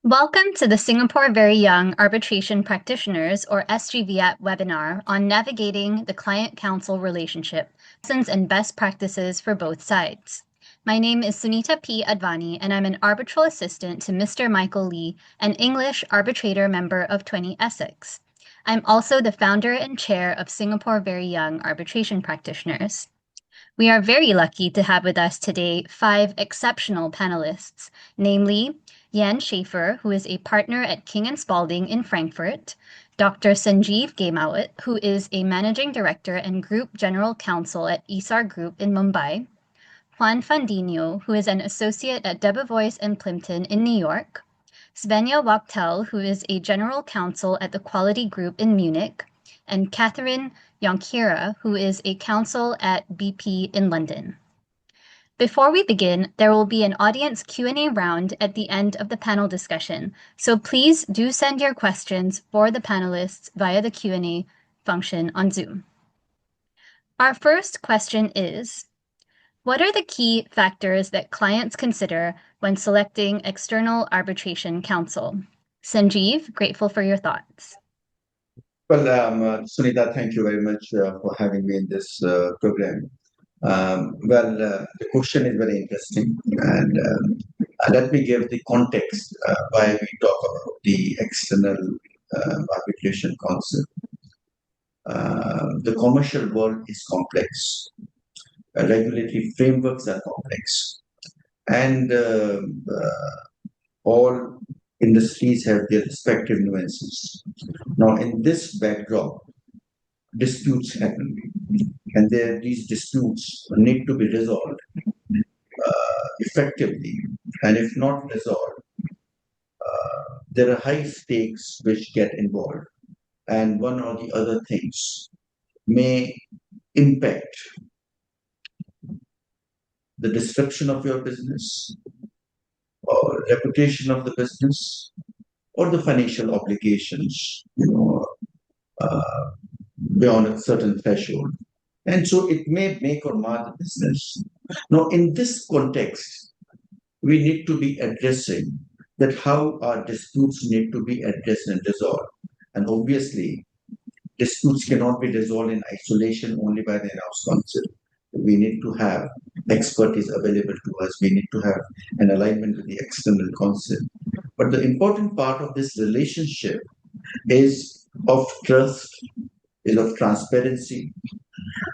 Welcome to the Singapore Very Young Arbitration Practitioners, or SGVAP webinar on navigating the client-counsel relationship, lessons and best practices for both sides. My name is Sunita P. Advani, and I'm an Arbitral Assistant to Mr. Michael Lee, an English arbitrator member of 20 Essex. I'm also the founder and chair of Singapore Very Young Arbitration Practitioners. We are very lucky to have with us today 5 exceptional panelists, namely Schaefer, who is a partner at King & Spalding in Frankfurt, Dr. Sanjeev Gemawat, who is a managing director and group general counsel at Essar Group in Mumbai, Juan Fandiño, who is an associate at Debevoise and Plimpton in New York, Svenja Wachtel, who is a general counsel at the Quality Group in Munich, and Katherine, Jonckheere, who is a counsel at BP in London. Before we begin, there will be an audience Q&A round at the end of the panel discussion, so please do send your questions for the panelists via the Q&A function on Zoom. Our first question is, what are the key factors that clients consider when selecting external arbitration counsel? Sanjeev, grateful for your thoughts. Well, Sunita, thank you very much for having me in this program. The question is very interesting, and let me give the context why we talk about the external arbitration concept. The commercial world is complex. Regulatory frameworks are complex, and all industries have their respective nuances. Now, in this backdrop, disputes happen, and these disputes need to be resolved effectively. And if not resolved, there are high stakes which get involved, and one or the other things may impact the description of your business, or reputation of the business, or the financial obligations, beyond a certain threshold. And so it may make or mar the business. Now, in this context, we need to be addressing that how our disputes need to be addressed and resolved. And obviously, disputes cannot be resolved in isolation only by the in-house counsel. We need to have expertise available to us. We need to have an alignment with the external counsel. But the important part of this relationship is of trust, is of transparency,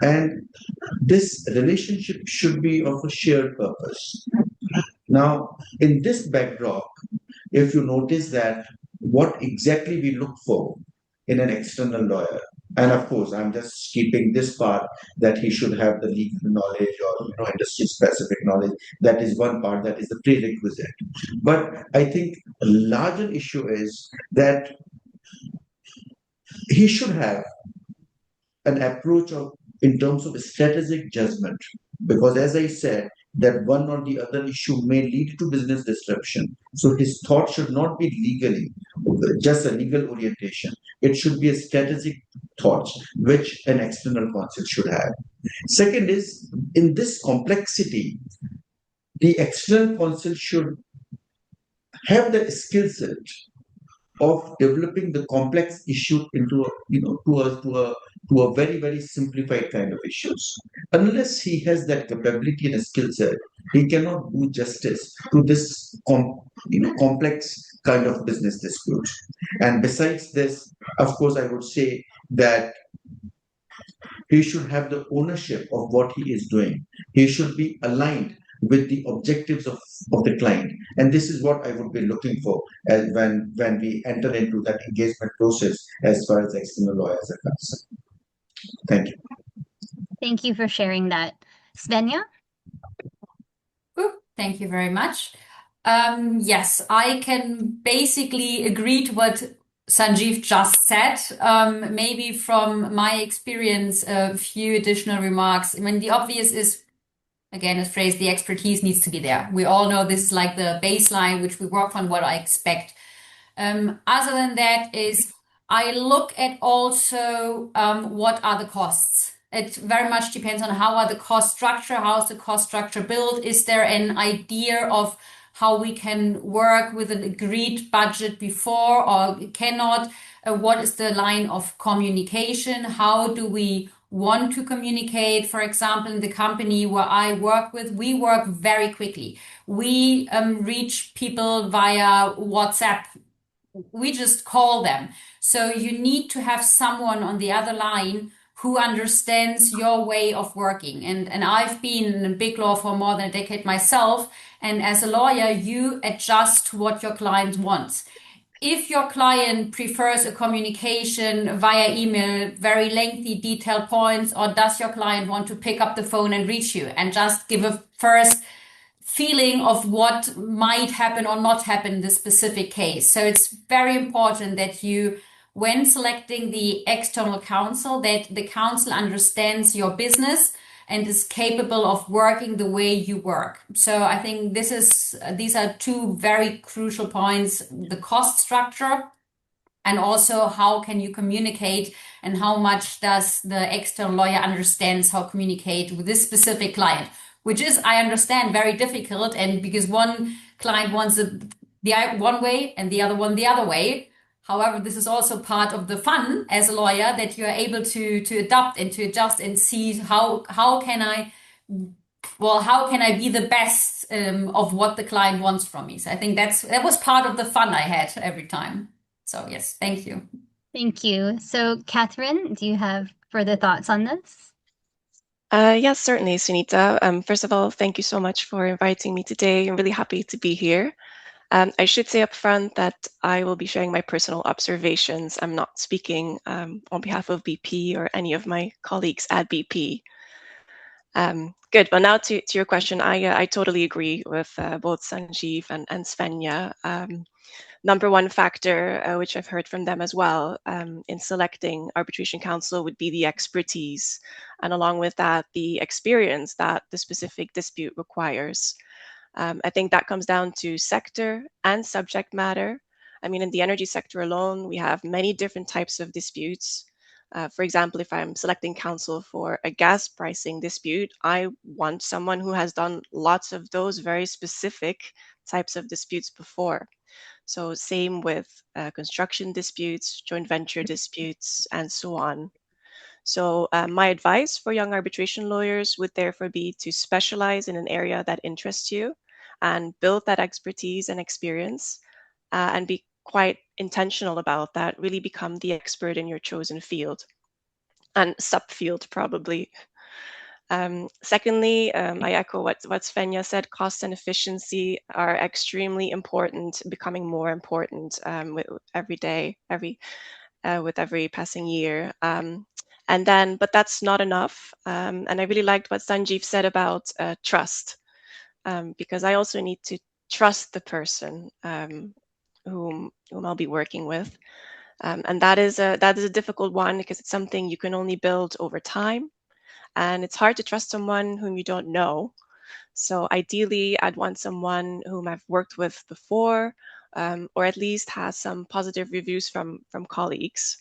and this relationship should be of a shared purpose. Now, in this backdrop, if you notice that what exactly we look for in an external lawyer, and of course, I'm just keeping this part that he should have the legal knowledge or industry-specific knowledge. That is one part, that is the prerequisite. But I think a larger issue is that he should have an approach in terms of strategic judgment, because as I said, that one or the other issue may lead to business disruption. So his thought should not be legally, just a legal orientation. It should be a strategic thought, which an external counsel should have. Second is, in this complexity, the external counsel should have the skill set of developing the complex issue into to a very, very simplified kind of issues. Unless he has that capability and skill set, he cannot do justice to this complex kind of business dispute. And besides this, of course, I would say that he should have the ownership of what he is doing. He should be aligned with the objectives of the client. And this is what I would be looking for when we enter into that engagement process as far as external lawyers are concerned. Thank you. Thank you for sharing that. Svenja? Thank you very much. Yes, I can basically agree to what Sanjeev just said. Maybe from my experience, a few additional remarks. I mean, the obvious is, again, as phrased, the expertise needs to be there. We all know this is like the baseline, which we work on, what I expect. Other than that is, I look at also what are the costs. It very much depends on how are the cost structure, how is the cost structure built? Is there an idea of how we can work with an agreed budget before or cannot, what is the line of communication, how do we want to communicate. For example, in the company where I work with, we work very quickly. We reach people via WhatsApp. We just call them. So you need to have someone on the other line who understands your way of working. And I've been in a big law for more than a decade myself. And as a lawyer, you adjust what your client wants. If your client prefers a communication via email, very lengthy, detailed points, or does your client want to pick up the phone and reach you and just give a first feeling of what might happen or not happen in this specific case? So it's very important that you, when selecting the external counsel, that the counsel understands your business and is capable of working the way you work. So I think these are two very crucial points: the cost structure, and also how can you communicate, and how much does the external lawyer understands how to communicate with this specific client, which is, I understand, very difficult. And because one client wants it the one way and the other one the other way. However, this is also part of the fun as a lawyer, that you are able to adapt and to adjust and see how can I be the best of what the client wants from me. So I think that was part of the fun I had every time. So yes, thank you. Thank you. So Katherine, do you have further thoughts on this? Yes, certainly, Sunita. First of all, thank you so much for inviting me today. I'm really happy to be here. I should say up front that I will be sharing my personal observations. I'm not speaking on behalf of BP or any of my colleagues at BP. Good. Well, now to your question, I totally agree with both Sanjeev and Svenja. Number one factor, which I've heard from them as well, in selecting arbitration counsel would be the expertise, and along with that, the experience that the specific dispute requires. I think that comes down to sector and subject matter. I mean, in the energy sector alone, we have many different types of disputes. For example, if I'm selecting counsel for a gas pricing dispute, I want someone who has done lots of those very specific types of disputes before. So same with construction disputes, joint venture disputes, and so on. So my advice for young arbitration lawyers would therefore be to specialize in an area that interests you and build that expertise and experience, and be quite intentional about that. Really become the expert in your chosen field and subfield probably. Secondly, I echo what Svenja said. Cost and efficiency are extremely important, becoming more important with every day, with every passing year. But that's not enough. And I really liked what Sanjeev said about trust, because I also need to trust the person whom I'll be working with. And that is a difficult one, because it's something you can only build over time. And it's hard to trust someone whom you don't know. So ideally, I'd want someone whom I've worked with before, or at least has some positive reviews from colleagues.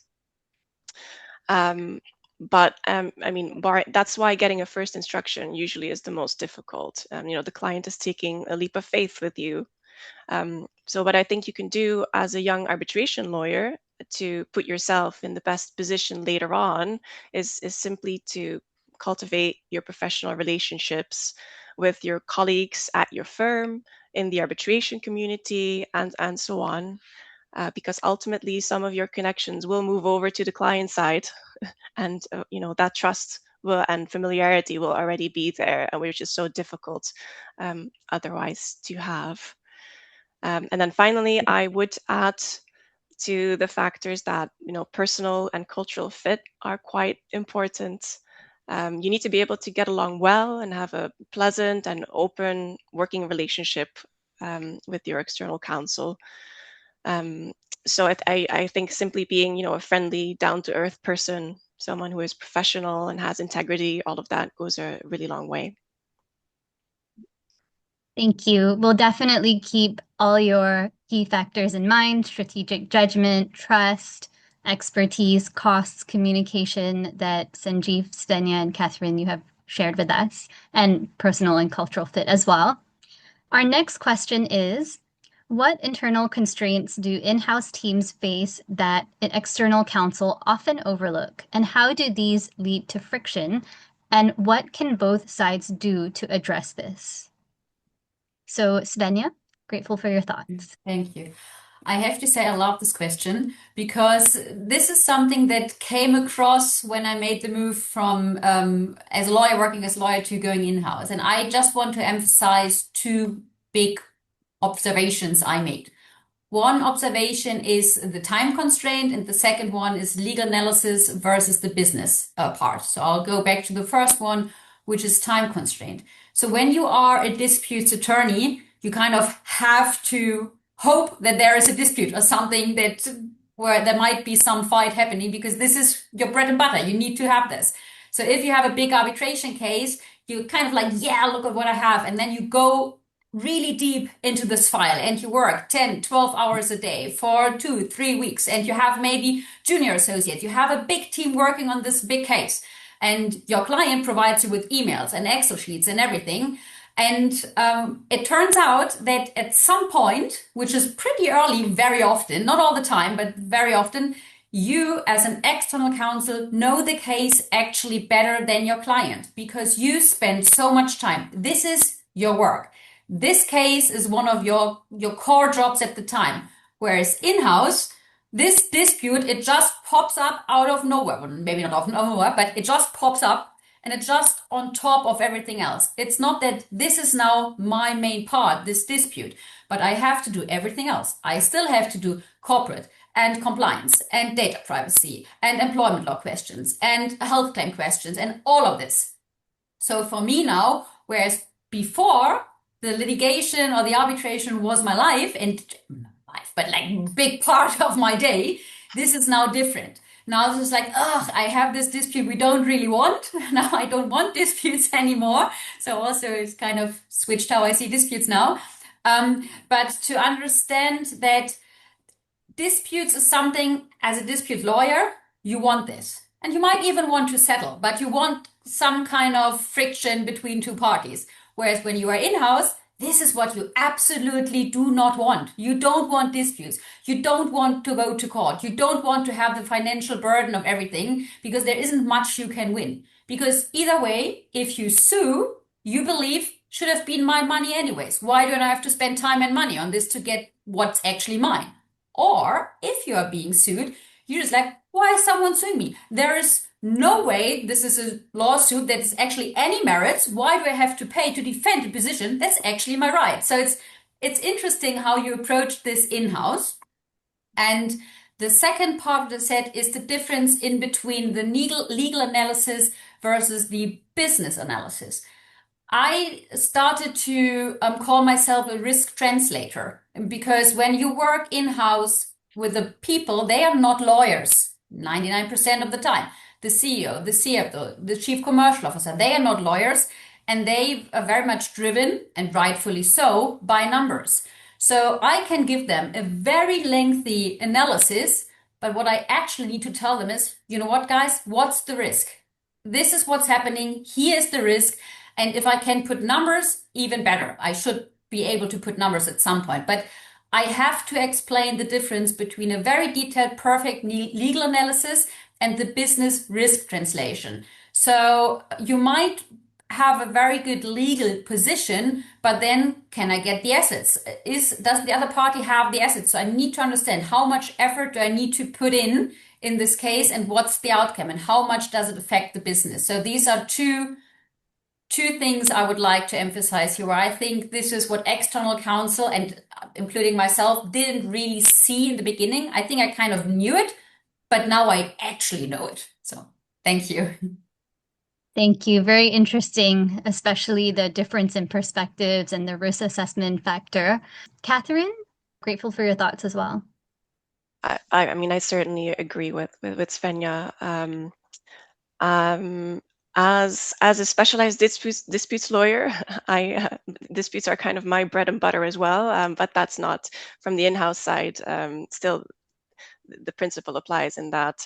I mean, that's why getting a first instruction usually is the most difficult. The client is taking a leap of faith with you. So what I think you can do as a young arbitration lawyer to put yourself in the best position later on is simply to cultivate your professional relationships with your colleagues at your firm, in the arbitration community, and so on. Because ultimately, some of your connections will move over to the client side, and that trust and familiarity will already be there, and which is so difficult otherwise to have. And then finally, I would add to the factors that personal and cultural fit are quite important. You need to be able to get along well and have a pleasant and open working relationship with your external counsel. So I think simply being, a friendly, down-to-earth person, someone who is professional and has integrity, all of that goes a really long way. Thank you. We'll definitely keep all your key factors in mind: strategic judgment, trust, expertise, costs, communication, that Sanjeev, Svenja, and Katherine, you have shared with us, and personal and cultural fit as well. Our next question is, what internal constraints do in-house teams face that an external counsel often overlook, and how do these lead to friction, and what can both sides do to address this? So, Svenja, grateful for your thoughts. Thank you. I have to say I love this question because this is something that came across when I made the move from as a lawyer, working as a lawyer, to going in-house. And I just want to emphasize two big observations I made. One observation is the time constraint, and the second one is legal analysis versus the business part. So I'll go back to the first one, which is time constraint. So when you are a disputes attorney, you kind of have to hope that there is a dispute or something that where there might be some fight happening, because this is your bread and butter. You need to have this. So if you have a big arbitration case, you kind of like, yeah, look at what I have. And then you go really deep into this file and you work 10, 12 hours a day for 2-3 weeks, and you have maybe junior associates. You have a big team working on this big case, and your client provides you with emails and Excel sheets and everything. And it turns out that at some point, which is pretty early, very often, not all the time, but very often, you as an external counsel know the case actually better than your client because you spend so much time. This is your work. This case is one of your core jobs at the time. Whereas in-house, this dispute, it just pops up out of nowhere. Well, maybe not out of nowhere, but it just pops up. And it's just on top of everything else. It's not that this is now my main part, this dispute, but I have to do everything else. I still have to do corporate and compliance and data privacy and employment law questions and health claim questions and all of this. So for me now, whereas before the litigation or the arbitration was my life, but like big part of my day, this is now different. Now it's like, I have this dispute we don't really want. Now I don't want disputes anymore. So also it's kind of switched how I see disputes now. But to understand that disputes is something, as a dispute lawyer, you want this. And you might even want to settle, but you want some kind of friction between two parties. Whereas when you are in-house, this is what you absolutely do not want. You don't want disputes. You don't want to go to court. You don't want to have the financial burden of everything because there isn't much you can win. Because either way, if you sue, you believe should have been my money anyways. Why don't I have to spend time and money on this to get what's actually mine? Or if you are being sued, you're just like, why is someone suing me? There is no way this is a lawsuit that is actually any merits. Why do I have to pay to defend a position that's actually my right? So it's interesting how you approach this in-house. And the second part of the set is the difference in between the legal analysis versus the business analysis. I started to call myself a risk translator, because when you work in-house with the people, they are not lawyers 99% of the time. The CEO, the CFO, the chief commercial officer, they are not lawyers, and they are very much driven, and rightfully so, by numbers. So I can give them a very lengthy analysis, but what I actually need to tell them is, you know what, guys, what's the risk? This is what's happening. Here's the risk. And if I can put numbers, even better. I should be able to put numbers at some point, but I have to explain the difference between a very detailed, perfect legal analysis and the business risk translation. So you might have a very good legal position, but then can I get the assets? Does the other party have the assets? So I need to understand how much effort do I need to put in this case, and what's the outcome, and how much does it affect the business? So these are two things I would like to emphasize here, where I think this is what external counsel, and including myself, didn't really see in the beginning. I think I kind of knew it, but now I actually know it. So thank you. Thank you. Very interesting, especially the difference in perspectives and the risk assessment factor. Katherine, grateful for your thoughts as well. I mean, I certainly agree with Svenja. As a specialized disputes lawyer, disputes are kind of my bread and butter as well. But that's not from the in-house side. Still, the principle applies in that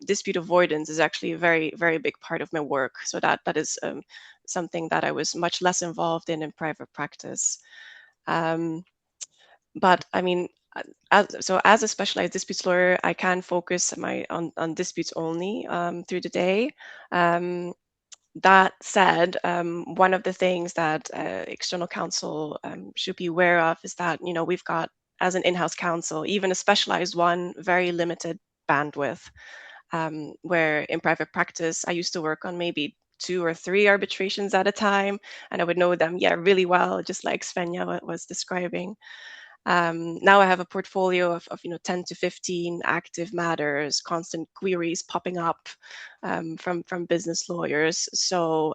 dispute avoidance is actually a very, very big part of my work. So that is something that I was much less involved in private practice. But I mean, as a specialized disputes lawyer, I can focus on disputes only through the day. That said, one of the things that external counsel should be aware of is that, you know, we've got, as an in-house counsel, even a specialized one, very limited bandwidth, where in private practice, I used to work on maybe 2 or 3 arbitrations at a time, and I would know them, really well, just like Svenja was describing. Now I have a portfolio of 10 to 15 active matters, constant queries popping up from business lawyers. So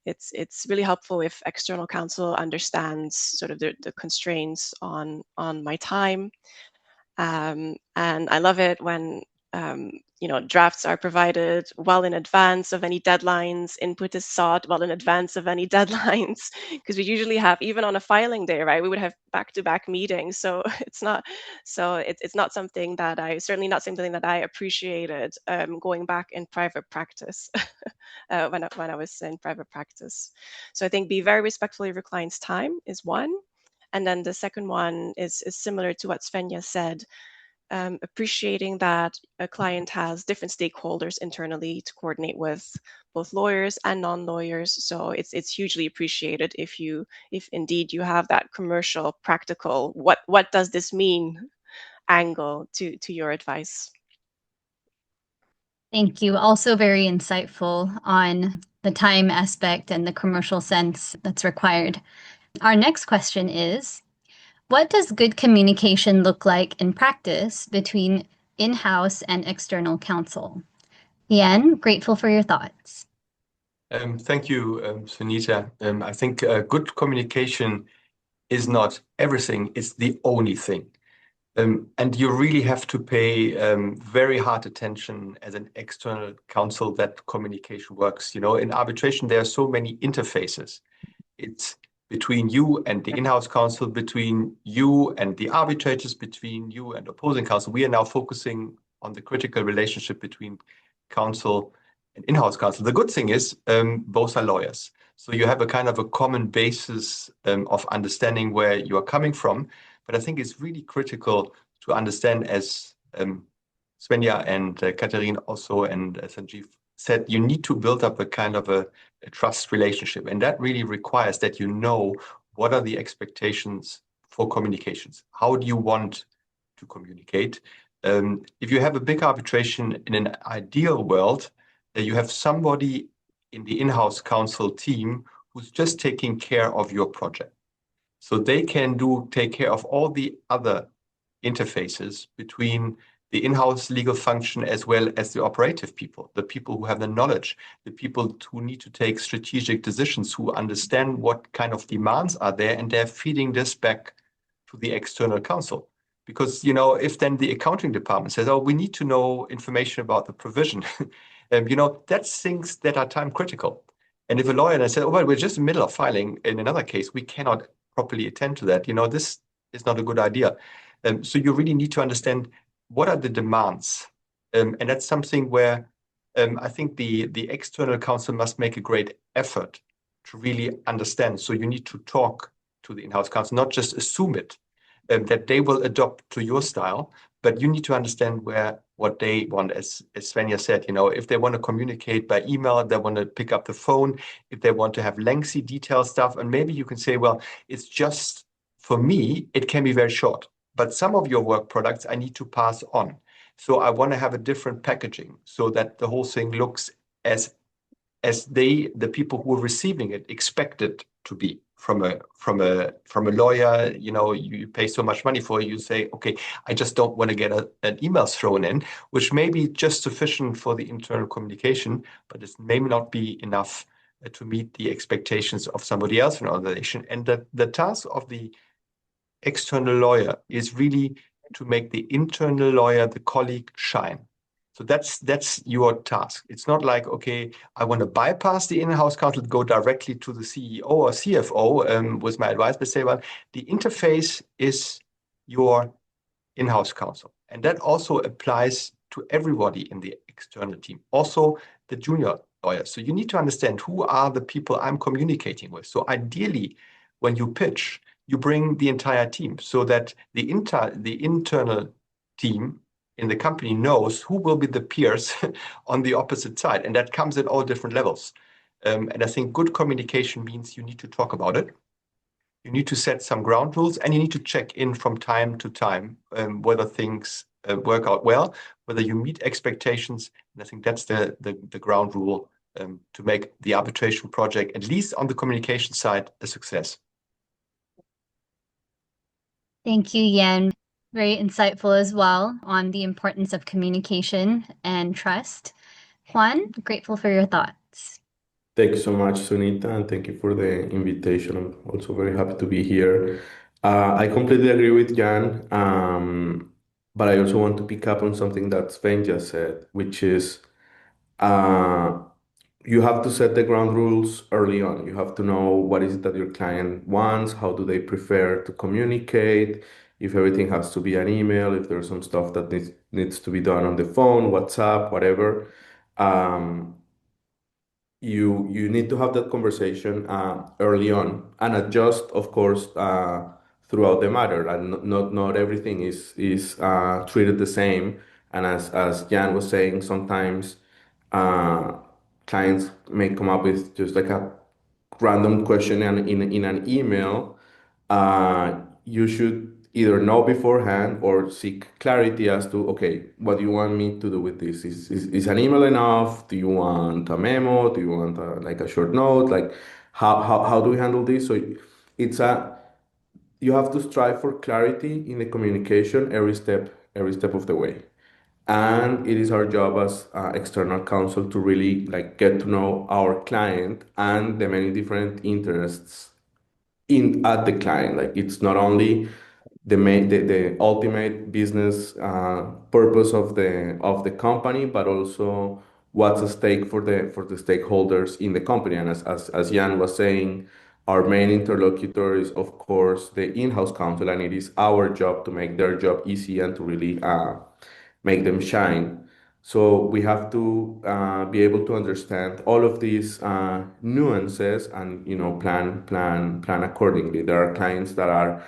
it's really helpful if external counsel understands sort of the constraints on my time. And I love it when drafts are provided well in advance of any deadlines, input is sought well in advance of any deadlines, because we usually have, even on a filing day, right, we would have back-to-back meetings. So it's not something that I appreciated going back in private practice when I was in private practice. So I think be very respectful of your client's time is one. And then the second one is similar to what Svenja said. Appreciating that a client has different stakeholders internally to coordinate with, both lawyers and non-lawyers. So it's hugely appreciated if indeed you have that commercial, practical, what does this mean angle to your advice. Thank you. Also very insightful on the time aspect and the commercial sense that's required. Our next question is, what does good communication look like in practice between in-house and external counsel? Jan, grateful for your thoughts. Thank you, Sunita. I think good communication is not everything, it's the only thing. And you really have to pay very hard attention as an external counsel that communication works. You know, in arbitration, there are so many interfaces. It's between you and the in-house counsel, between you and the arbitrators, between you and opposing counsel. We are now focusing on the critical relationship between counsel and in-house counsel. The good thing is both are lawyers. So you have a kind of a common basis of understanding where you are coming from. But I think it's really critical to understand, as Svenja and Katherine also and Sanjeev said, you need to build up a kind of a trust relationship. And that really requires that you know what are the expectations for communications. How do you want to communicate? If you have a big arbitration in an ideal world, you have somebody in the in-house counsel team who's just taking care of your project. So they can take care of all the other interfaces between the in-house legal function as well as the operative people, the people who have the knowledge, the people who need to take strategic decisions, who understand what kind of demands are there, and they're feeding this back to the external counsel. Because, you know, if then the accounting department says, oh, we need to know information about the provision, you know, that's things that are time critical. And if a lawyer then says, oh, well, we're just in the middle of filing in another case, we cannot properly attend to that, you know, this is not a good idea. So you really need to understand what are the demands. And that's something where I think the external counsel must make a great effort to really understand. So you need to talk to the in-house counsel, not just assume it, that they will adopt to your style, but you need to understand what they want. As Svenja said, you know, if they want to communicate by email, they want to pick up the phone, if they want to have lengthy detailed stuff, and maybe you can say, well, it's just, for me, it can be very short. But some of your work products I need to pass on. So I want to have a different packaging so that the whole thing looks as the people who are receiving it expect it to be from a lawyer. You know, you pay so much money for it, you say, okay, I just don't want to get an email thrown in, which may be just sufficient for the internal communication, but it may not be enough to meet the expectations of somebody else in an organization. And the task of the external lawyer is really to make the internal lawyer, the colleague, shine. So that's your task. It's not like, okay, I want to bypass the in-house counsel, go directly to the CEO or CFO with my advice, but say, well, the interface is your in-house counsel. And that also applies to everybody in the external team, also the junior lawyer. So you need to understand who are the people I'm communicating with. So ideally, when you pitch, you bring the entire team so that the internal team in the company knows who will be the peers on the opposite side. And that comes at all different levels. And I think good communication means you need to talk about it. You need to set some ground rules, and you need to check in from time to time whether things work out well, whether you meet expectations. And I think that's the ground rule to make the arbitration project, at least on the communication side, a success. Thank you, Jan. Very insightful as well on the importance of communication and trust. Juan, grateful for your thoughts. Thank you so much, Sunita, and thank you for the invitation. I'm also very happy to be here. I completely agree with Jan, but I also want to pick up on something that Svenja said, which is you have to set the ground rules early on. You have to know what is it that your client wants, how do they prefer to communicate, if everything has to be an email, if there's some stuff that needs to be done on the phone, WhatsApp, whatever. You need to have that conversation early on and adjust, of course, throughout the matter. And not everything is treated the same. And as Jan was saying, sometimes clients may come up with just like a random question in an email. You should either know beforehand or seek clarity as to, okay, what do you want me to do with this? Is an email enough? Do you want a memo? Do you want like a short note? Like how do we handle this? So it's you have to strive for clarity in the communication every step of the way. And it is our job as external counsel to really like get to know our client and the many different interests in at the client. Like it's not only the ultimate business purpose of the company, but also what's at stake for the stakeholders in the company. And as Jan was saying, our main interlocutor is of course the in-house counsel, and it is our job to make their job easy and to really make them shine. So we have to be able to understand all of these nuances and plan accordingly. There are clients that are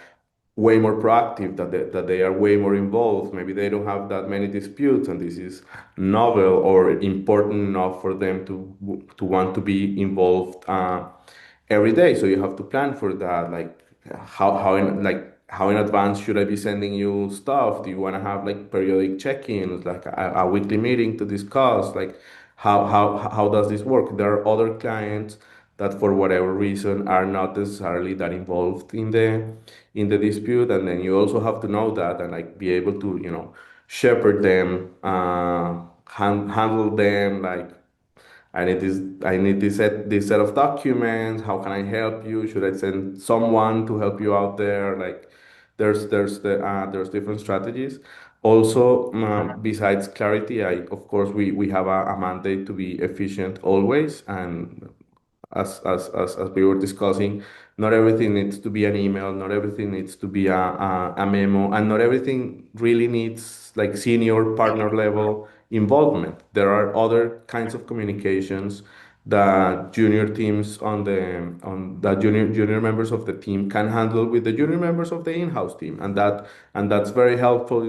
way more proactive, that they are way more involved. Maybe they don't have that many disputes, and this is novel or important enough for them to want to be involved every day. So you have to plan for that. Like how in advance should I be sending you stuff? Do you want to have like periodic check-ins, like a weekly meeting to discuss? Like how does this work? There are other clients that for whatever reason are not necessarily that involved in the dispute, and then you also have to know that and like be able to shepherd them, handle them. Like I need this set of documents. How can I help you? Should I send someone to help you out there? Like there's different strategies. Also, besides clarity, of course we have a mandate to be efficient always, and as we were discussing, not everything needs to be an email, not everything needs to be a memo, and not everything really needs like senior partner level involvement. There are other kinds of communications that junior teams on the junior members of the team can handle with the junior members of the in-house team, and that's very helpful.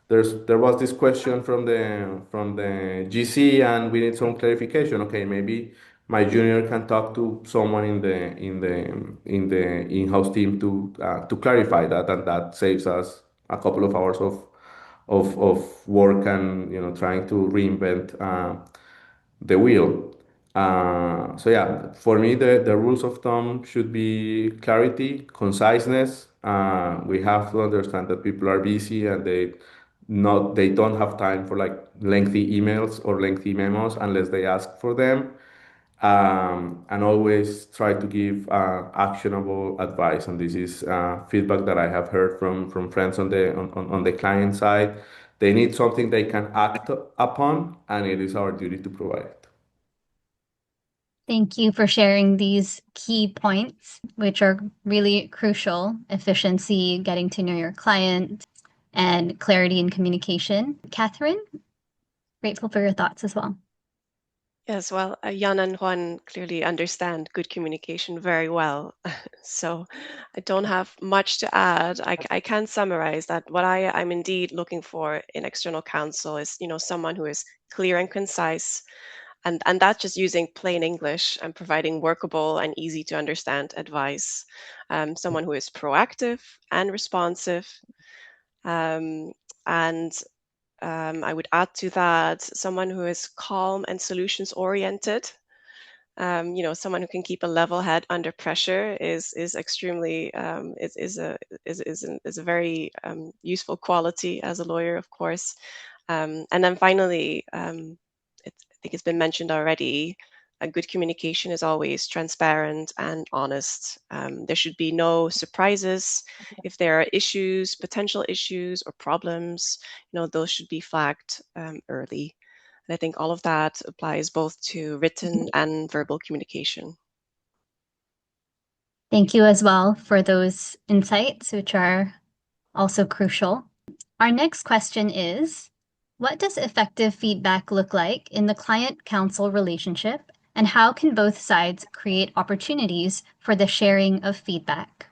There was this question from the GC, and we need some clarification. Okay, maybe my junior can talk to someone in the in-house team to clarify that, and that saves us a couple of hours of work and trying to reinvent the wheel. So yeah, for me the rules of thumb should be clarity, conciseness. We have to understand that people are busy and they don't have time for like lengthy emails or lengthy memos unless they ask for them. And always try to give actionable advice. And this is feedback that I have heard from friends on the client side. They need something they can act upon, and it is our duty to provide it. Thank you for sharing these key points, which are really crucial: efficiency, getting to know your client, and clarity in communication. Katherine, grateful for your thoughts as well. Yes, well, Jan and Juan clearly understand good communication very well. So I don't have much to add. I can summarize that what I'm indeed looking for in external counsel is, someone who is clear and concise, and that's just using plain English and providing workable and easy to understand advice. Someone who is proactive and responsive, and I would add to that someone who is calm and solutions oriented. Someone who can keep a level head under pressure is extremely is a very useful quality as a lawyer, of course. And then finally, I think it's been mentioned already, a good communication is always transparent and honest. There should be no surprises. If there are issues, potential issues or problems, those should be flagged early. And I think all of that applies both to written and verbal communication. Thank you as well for those insights, which are also crucial. Our next question is, what does effective feedback look like in the client-counsel relationship, and how can both sides create opportunities for the sharing of feedback?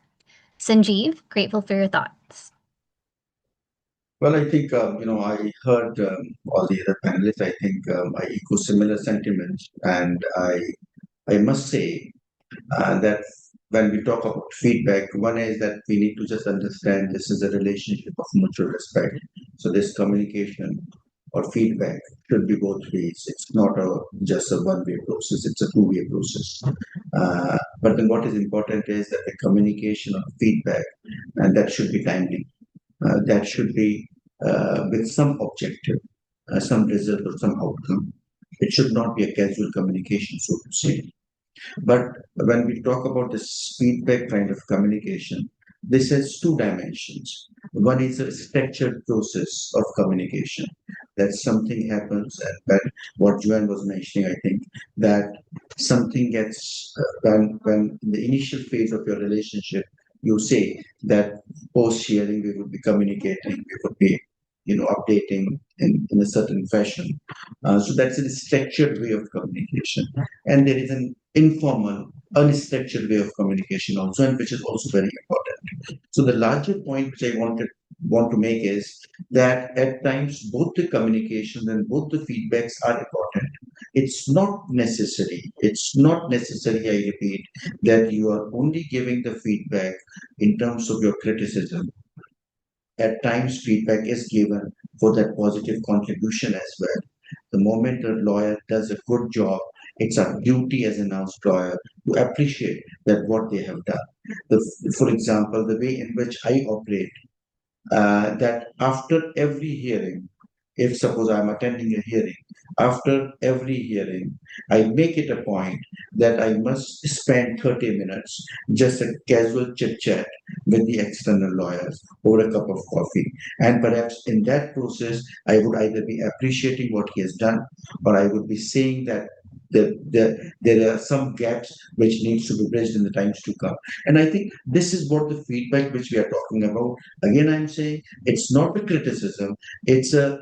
Sanjeev, grateful for your thoughts. Well, I think, I heard all the other panelists. I think I echo similar sentiments. And I must say that when we talk about feedback, one is that we need to just understand this is a relationship of mutual respect. So this communication or feedback should be both ways. It's not just a one-way process, it's a two-way process. But then what is important is that the communication of feedback, and that should be timely. That should be with some objective, some result or some outcome. It should not be a casual communication, so to say. But when we talk about this feedback kind of communication, this has two dimensions. One is a structured process of communication. That something happens, and that what Juan was mentioning, I think, that something gets when in the initial phase of your relationship, you say that post sharing we would be communicating, we would be updating in a certain fashion. So that's a structured way of communication. And there is an informal, unstructured way of communication also, and which is also very important. So the larger point which I want to make is that at times both the communications and both the feedbacks are important. It's not necessary. It's not necessary, I repeat, that you are only giving the feedback in terms of your criticism. At times, feedback is given for that positive contribution as well. The moment a lawyer does a good job, it's our duty as an announced lawyer to appreciate that what they have done. For example, the way in which I operate, that after every hearing, if suppose I'm attending a hearing, after every hearing, I make it a point that I must spend 30 minutes, just a casual chit chat with the external lawyers over a cup of coffee. And perhaps in that process, I would either be appreciating what he has done, or I would be saying that there are some gaps which needs to be bridged in the times to come. And I think this is what the feedback which we are talking about. Again, I'm saying it's not a criticism. It's an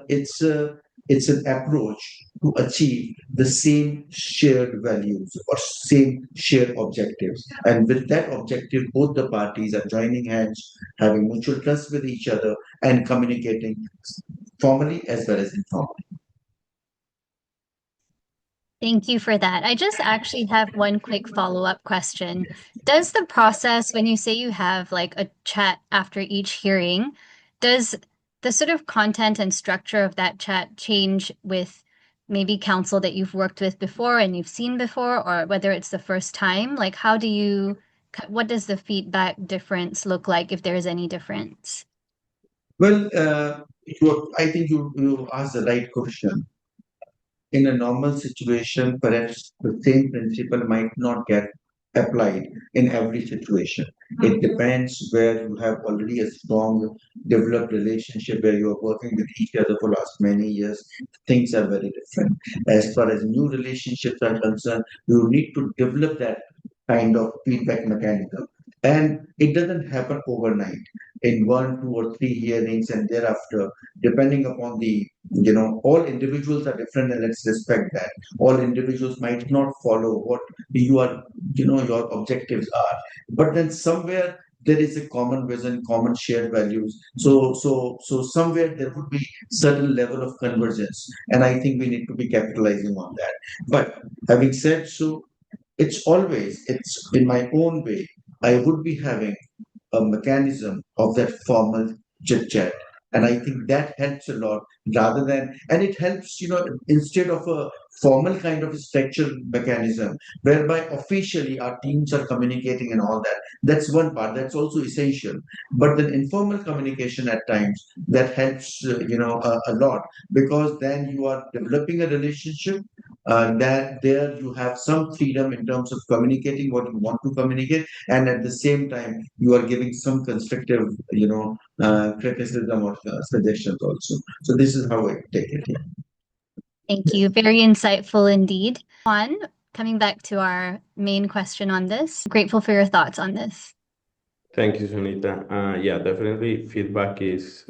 approach to achieve the same shared values or same shared objectives. And with that objective, both the parties are joining hands, having mutual trust with each other, and communicating formally as well as informally. Thank you for that. I just actually have one quick follow-up question. Does the process, when you say you have like a chat after each hearing, does the sort of content and structure of that chat change with maybe counsel that you've worked with before and you've seen before, or whether it's the first time? Like, what does the feedback difference look like, if there is any difference? Well, I think you asked the right question. In a normal situation, perhaps the same principle might not get applied in every situation. It depends where you have already a strong developed relationship where you are working with each other for last many years. Things are very different. As far as new relationships are concerned, you need to develop that kind of feedback mechanism. And it doesn't happen overnight in 1, 2, or 3 hearings and thereafter, depending upon all individuals are different and let's respect that. All individuals might not follow what your objectives are. But then somewhere there is a common vision, common shared values. So somewhere there would be certain level of convergence. And I think we need to be capitalizing on that. But having said so, it's in my own way. I would be having a mechanism of that formal chit chat. And I think that helps a lot rather than, and it helps, instead of a formal kind of a structured mechanism whereby officially our teams are communicating and all that. That's one part. That's also essential. But then informal communication at times that helps, a lot because then you are developing a relationship that there you have some freedom in terms of communicating what you want to communicate, and at the same time you are giving some constructive criticism or suggestions also. So this is how I take it here. Thank you. Very insightful indeed. Juan, coming back to our main question on this, grateful for your thoughts on this. Thank you, Sunita. Yeah, definitely feedback is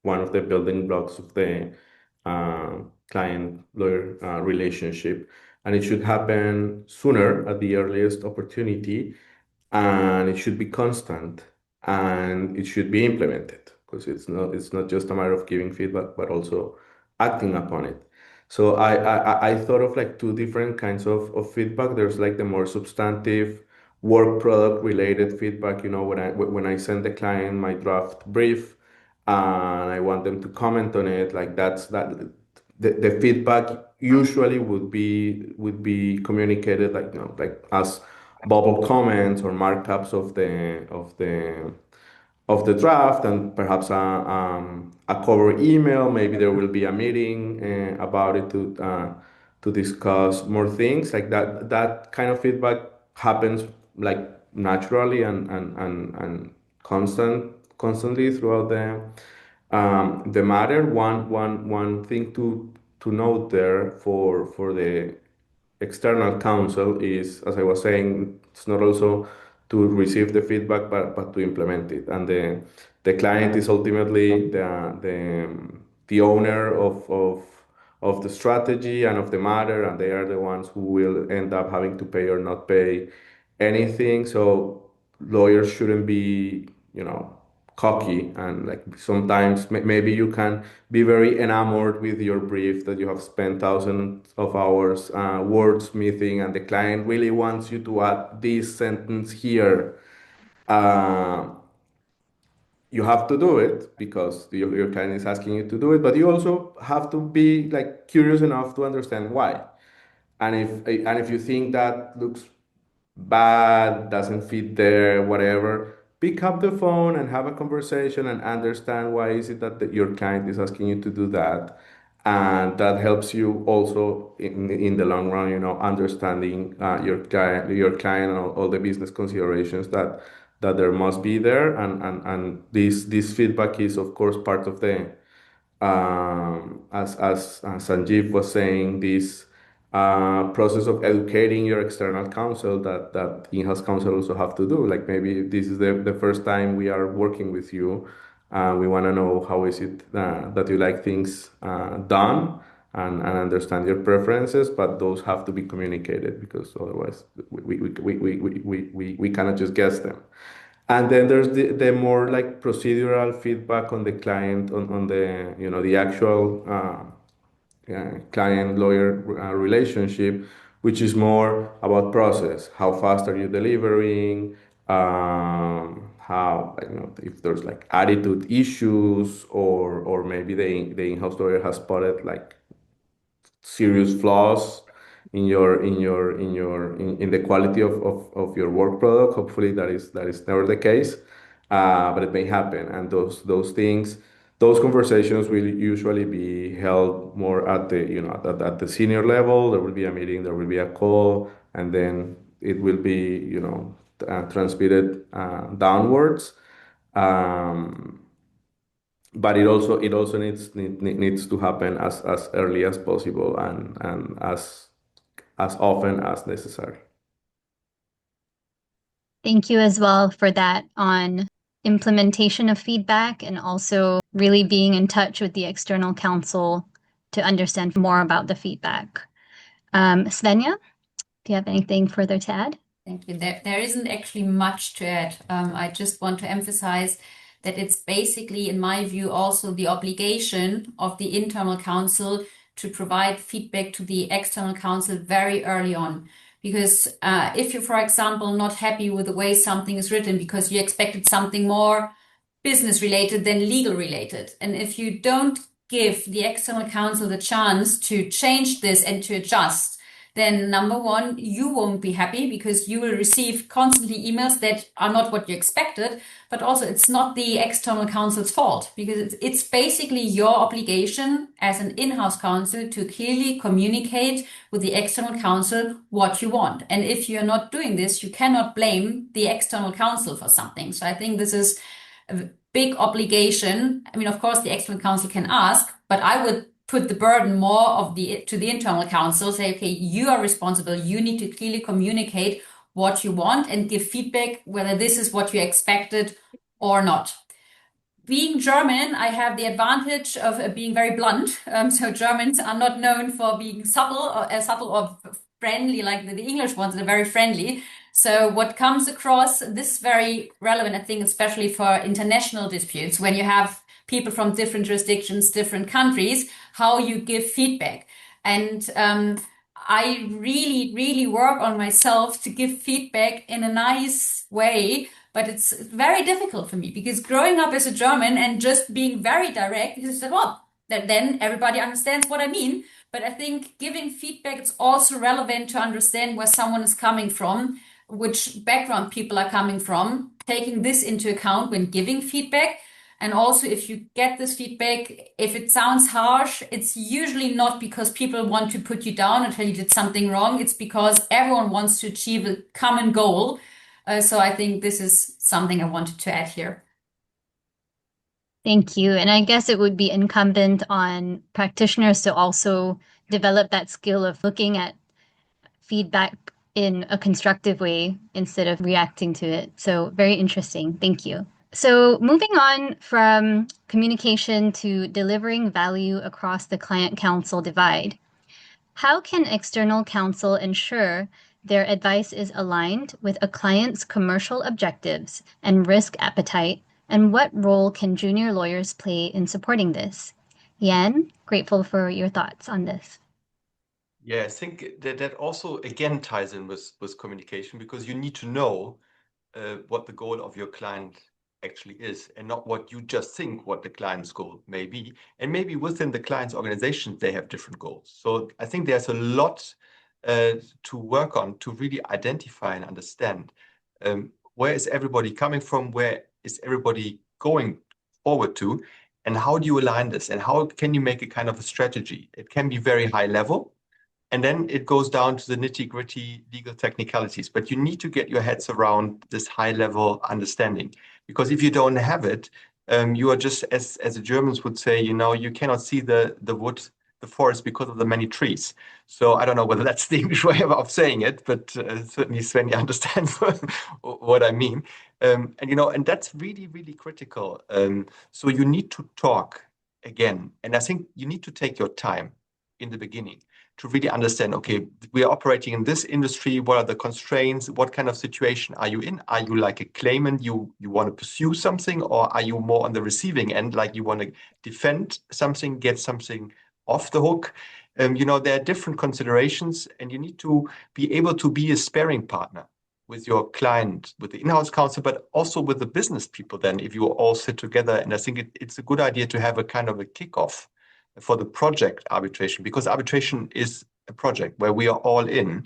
one of the building blocks of the client-lawyer relationship, and it should happen sooner at the earliest opportunity, and it should be constant, and it should be implemented because it's not just a matter of giving feedback, but also acting upon it. So I thought of like two different kinds of feedback. There's like the more substantive work product related feedback, when I send the client my draft brief and I want them to comment on it, like the feedback usually would be communicated like as bubble comments or markups of the draft, and perhaps a cover email. Maybe there will be a meeting about it to discuss more things. Like that kind of feedback happens like naturally and constantly throughout the matter. One thing to note there for the external counsel is, as I was saying, it's not also to receive the feedback, but to implement it. And the client is ultimately the owner of the strategy and of the matter, and they are the ones who will end up having to pay or not pay anything. So lawyers shouldn't be, cocky, and like sometimes maybe you can be very enamored with your brief that you have spent thousands of hours wordsmithing, and the client really wants you to add this sentence here. You have to do it because your client is asking you to do it, but you also have to be like curious enough to understand why. And if you think that looks bad, doesn't fit there, whatever, pick up the phone and have a conversation and understand why is it that your client is asking you to do that. And that helps you also in the long run, understanding your client and all the business considerations that there must be there. And this feedback is of course part of the as Sanjeev was saying, this process of educating your external counsel that in-house counsel also have to do. Like maybe this is the first time we are working with you. We want to know how is it that you like things done, and understand your preferences, but those have to be communicated because otherwise we cannot just guess them. And then there's the more like procedural feedback on the client, on the actual client lawyer relationship, which is more about process. How fast are you delivering? How, if there's like attitude issues, or maybe the in-house lawyer has spotted like serious flaws in the quality of your work product. Hopefully that is never the case, but it may happen. And those conversations will usually be held more at the senior level. There will be a meeting, there will be a call, and then it will be transmitted downwards. But it also needs to happen as early as possible, and as often as necessary. Thank you as well for that on implementation of feedback and also really being in touch with the external counsel to understand more about the feedback. Svenja, do you have anything further to add? Thank you. There isn't actually much to add. I just want to emphasize that it's basically, in my view, also the obligation of the internal counsel to provide feedback to the external counsel very early on. Because if you're, for example, not happy with the way something is written because you expected something more business related than legal related, and if you don't give the external counsel the chance to change this and to adjust, then number one, you won't be happy because you will receive constantly emails that are not what you expected, but also it's not the external counsel's fault because it's basically your obligation as an in-house counsel to clearly communicate with the external counsel what you want. And if you're not doing this, you cannot blame the external counsel for something. So I think this is a big obligation. I mean, of course, the external counsel can ask, but I would put the burden more to the internal counsel, say, okay, you are responsible. You need to clearly communicate what you want and give feedback whether this is what you expected or not. Being German, I have the advantage of being very blunt. So Germans are not known for being subtle or friendly like the English ones. They're very friendly. So what comes across, this is very relevant, I think, especially for international disputes, when you have people from different jurisdictions, different countries, how you give feedback. And I really, really work on myself to give feedback in a nice way, but it's very difficult for me because growing up as a German and just being very direct, because well, then everybody understands what I mean. But I think giving feedback, it's also relevant to understand where someone is coming from, which background people are coming from, taking this into account when giving feedback. And also, if you get this feedback, if it sounds harsh, it's usually not because people want to put you down and tell you did something wrong. It's because everyone wants to achieve a common goal. So I think this is something I wanted to add here. Thank you. And I guess it would be incumbent on practitioners to also develop that skill of looking at feedback in a constructive way instead of reacting to it. So very interesting. Thank you. So moving on from communication to delivering value across the client-counsel divide, how can external counsel ensure their advice is aligned with a client's commercial objectives and risk appetite, and what role can junior lawyers play in supporting this? Jan, grateful for your thoughts on this. Yeah, I think that also again ties in with communication, because you need to know what the goal of your client actually is, and not what you just think what the client's goal may be. And maybe within the client's organization, they have different goals. So I think there's a lot to work on to really identify and understand where is everybody coming from, where is everybody going forward to, and how do you align this, and how can you make a kind of a strategy? It can be very high level, and then it goes down to the nitty-gritty legal technicalities. But you need to get your heads around this high-level understanding, because if you don't have it, you are just, as the Germans would say, you cannot see the forest because of the many trees. So I don't know whether that's the English way of saying it, but certainly Svenja understands what I mean. And that's really, really critical. So you need to talk again, and I think you need to take your time in the beginning to really understand, okay, we are operating in this industry. What are the constraints? What kind of situation are you in? Are you like a claimant? You want to pursue something, or are you more on the receiving end, like you want to defend something, get something off the hook? There are different considerations, and you need to be able to be a sparring partner with your client, with the in-house counsel, but also with the business people then, if you all sit together. And I think it's a good idea to have a kind of a kickoff for the project arbitration, because arbitration is a project where we are all in,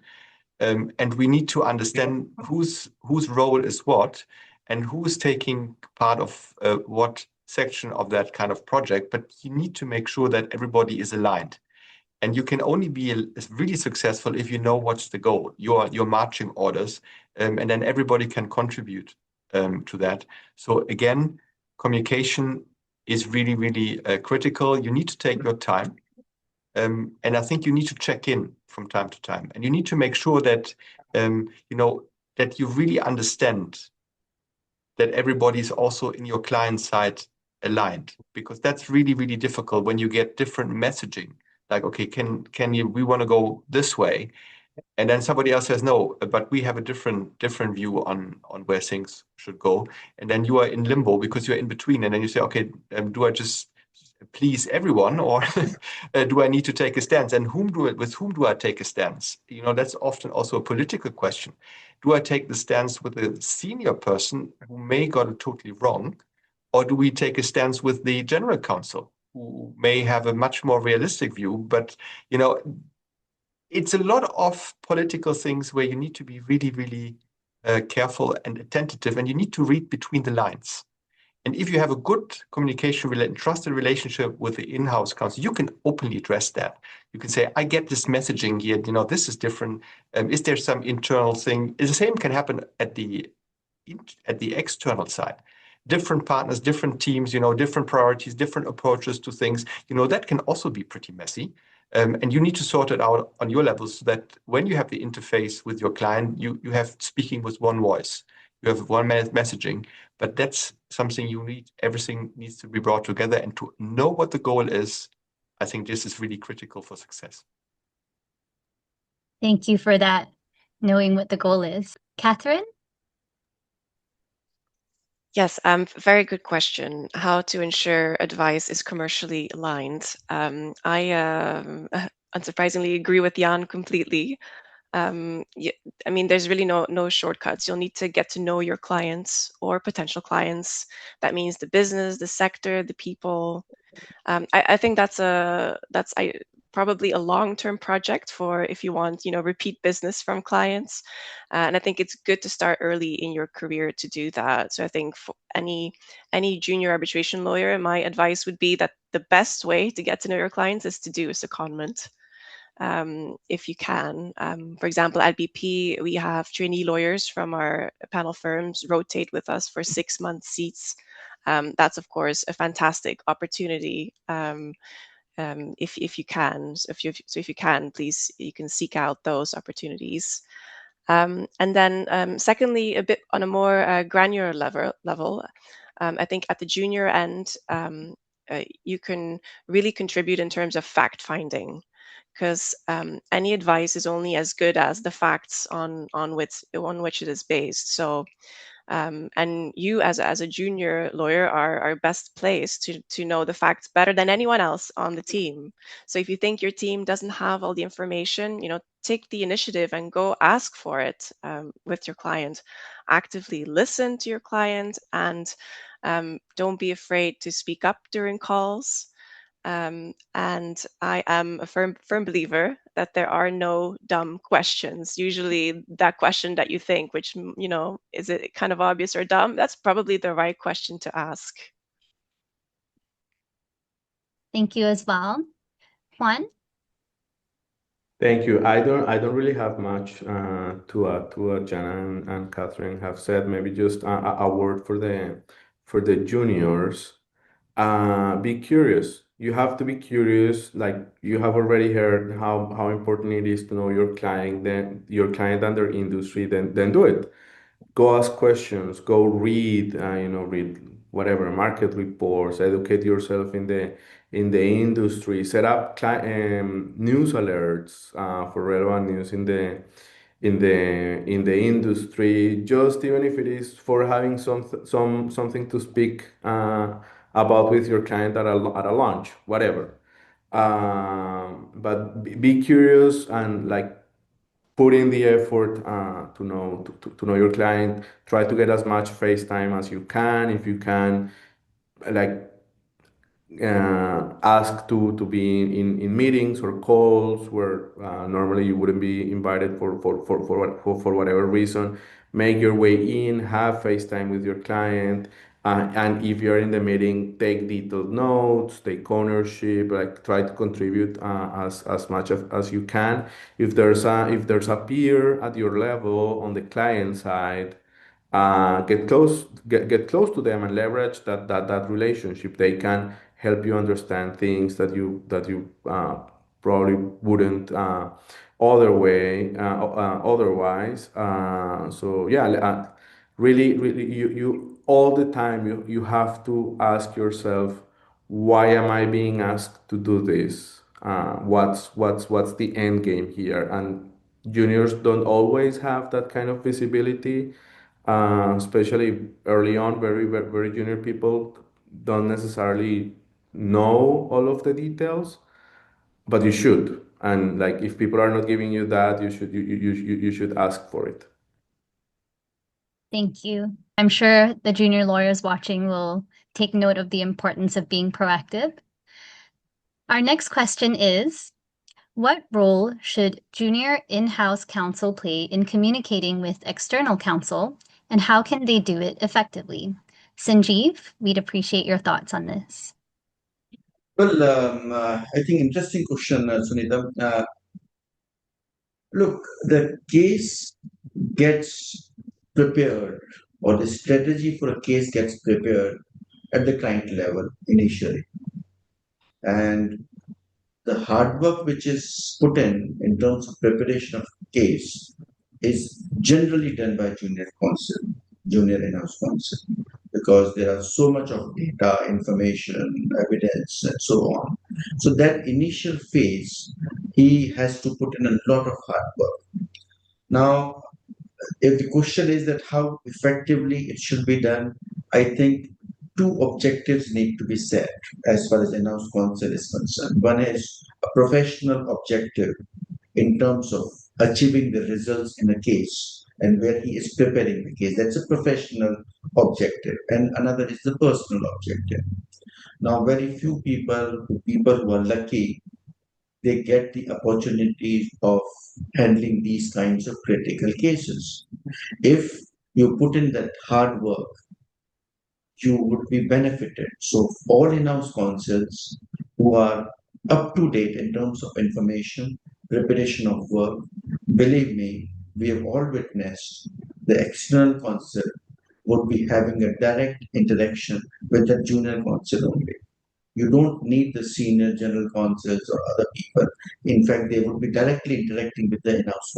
and we need to understand whose role is what, and who is taking part of what section of that kind of project. But you need to make sure that everybody is aligned, and you can only be really successful if you know what's the goal, your marching orders, and then everybody can contribute to that. So again, communication is really, really critical. You need to take your time. And I think you need to check in from time to time. And you need to make sure that, that you really understand that everybody's also in your client side aligned, because that's really, really difficult when you get different messaging. Like, okay, we want to go this way, and then somebody else says no, but we have a different view on where things should go, and then you are in limbo because you're in between, and then you say, okay, do I just please everyone, or do I need to take a stance? And with whom do I take a stance? That's often also a political question. Do I take the stance with a senior person who may got it totally wrong, or do we take a stance with the general counsel who may have a much more realistic view? But it's a lot of political things where you need to be really, really careful and attentive, and you need to read between the lines. And if you have a good communication and trusted relationship with the in-house counsel, you can openly address that. You can say, I get this messaging here, this is different. Is there some internal thing? The same can happen at the external side. Different partners, different teams, different priorities, different approaches to things, that can also be pretty messy. And you need to sort it out on your level so that when you have the interface with your client, you have speaking with one voice. You have one messaging, but that's something you need. Everything needs to be brought together, and to know what the goal is, I think this is really critical for success. Thank you for that, knowing what the goal is. Katherine? Yes, very good question. How to ensure advice is commercially aligned. I unsurprisingly agree with Jan completely. There's really no shortcuts. You'll need to get to know your clients or potential clients. That means the business, the sector, the people. I think that's probably a long-term project for if you want, repeat business from clients. And I think it's good to start early in your career to do that. So I think for any junior arbitration lawyer, my advice would be that the best way to get to know your clients is to do a secondment. If you can. For example, at BP, we have trainee lawyers from our panel firms rotate with us for 6-month seats. That's, of course, a fantastic opportunity. If you can, if you can, please, you can seek out those opportunities. And then, secondly, a bit on a more granular level, I think at the junior end, you can really contribute in terms of fact finding, because any advice is only as good as the facts on which it is based. So, and you as a junior lawyer are best placed to know the facts better than anyone else on the team. So if you think your team doesn't have all the information, take the initiative and go ask for it with your client. Actively listen to your client, and don't be afraid to speak up during calls. And I am a firm believer that there are no dumb questions. Usually that question that you think, which, is it kind of obvious or dumb? That's probably the right question to ask. Thank you as well. Juan? Thank you. I don't really have much to add to what Jana and Katherine have said. Maybe just a word for the juniors. Be curious. You have to be curious. Like you have already heard how important it is to know your client, then your client and their industry. Then do it. Go ask questions. Go read. Read whatever market reports. Educate yourself in the industry. Set up news alerts for relevant news in the industry. Just even if it is for having something to speak about with your client at a lunch, whatever. But be curious and like put in the effort to know your client. Try to get as much face time as you can. If you can, like ask to be in meetings or calls where normally you wouldn't be invited for whatever reason. Make your way in, have FaceTime with your client, and if you're in the meeting, take detailed notes, take ownership, like try to contribute as much as you can. If there's a peer at your level on the client side, get close to them and leverage that relationship. They can help you understand things that you probably wouldn't otherwise. So yeah, really, you all the time you have to ask yourself, why am I being asked to do this? What's the end game here? And juniors don't always have that kind of visibility, especially early on. Very junior people don't necessarily know all of the details, but you should. And like, if people are not giving you that, you should ask for it. Thank you. I'm sure the junior lawyers watching will take note of the importance of being proactive. Our next question is, what role should junior in-house counsel play in communicating with external counsel, and how can they do it effectively? Sanjeev, we'd appreciate your thoughts on this. Well, I think interesting question, Sunita. Look, the case gets prepared, or the strategy for a case gets prepared at the client level initially. And the hard work which is put in terms of preparation of case is generally done by junior counsel, junior in-house counsel, because there are so much of data, information, evidence, and so on. So that initial phase, he has to put in a lot of hard work. Now, if the question is that how effectively it should be done, I think two objectives need to be set as far as in-house counsel is concerned. One is a professional objective in terms of achieving the results in a case and where he is preparing the case. That's a professional objective. And another is the personal objective. Now, very few people who are lucky, they get the opportunity of handling these kinds of critical cases. If you put in that hard work, you would be benefited. So all in-house counsels who are up to date in terms of information, preparation of work, believe me, we have all witnessed the external counsel would be having a direct interaction with the junior counsel only. You don't need the senior general counsels or other people. In fact, they would be directly interacting with the in-house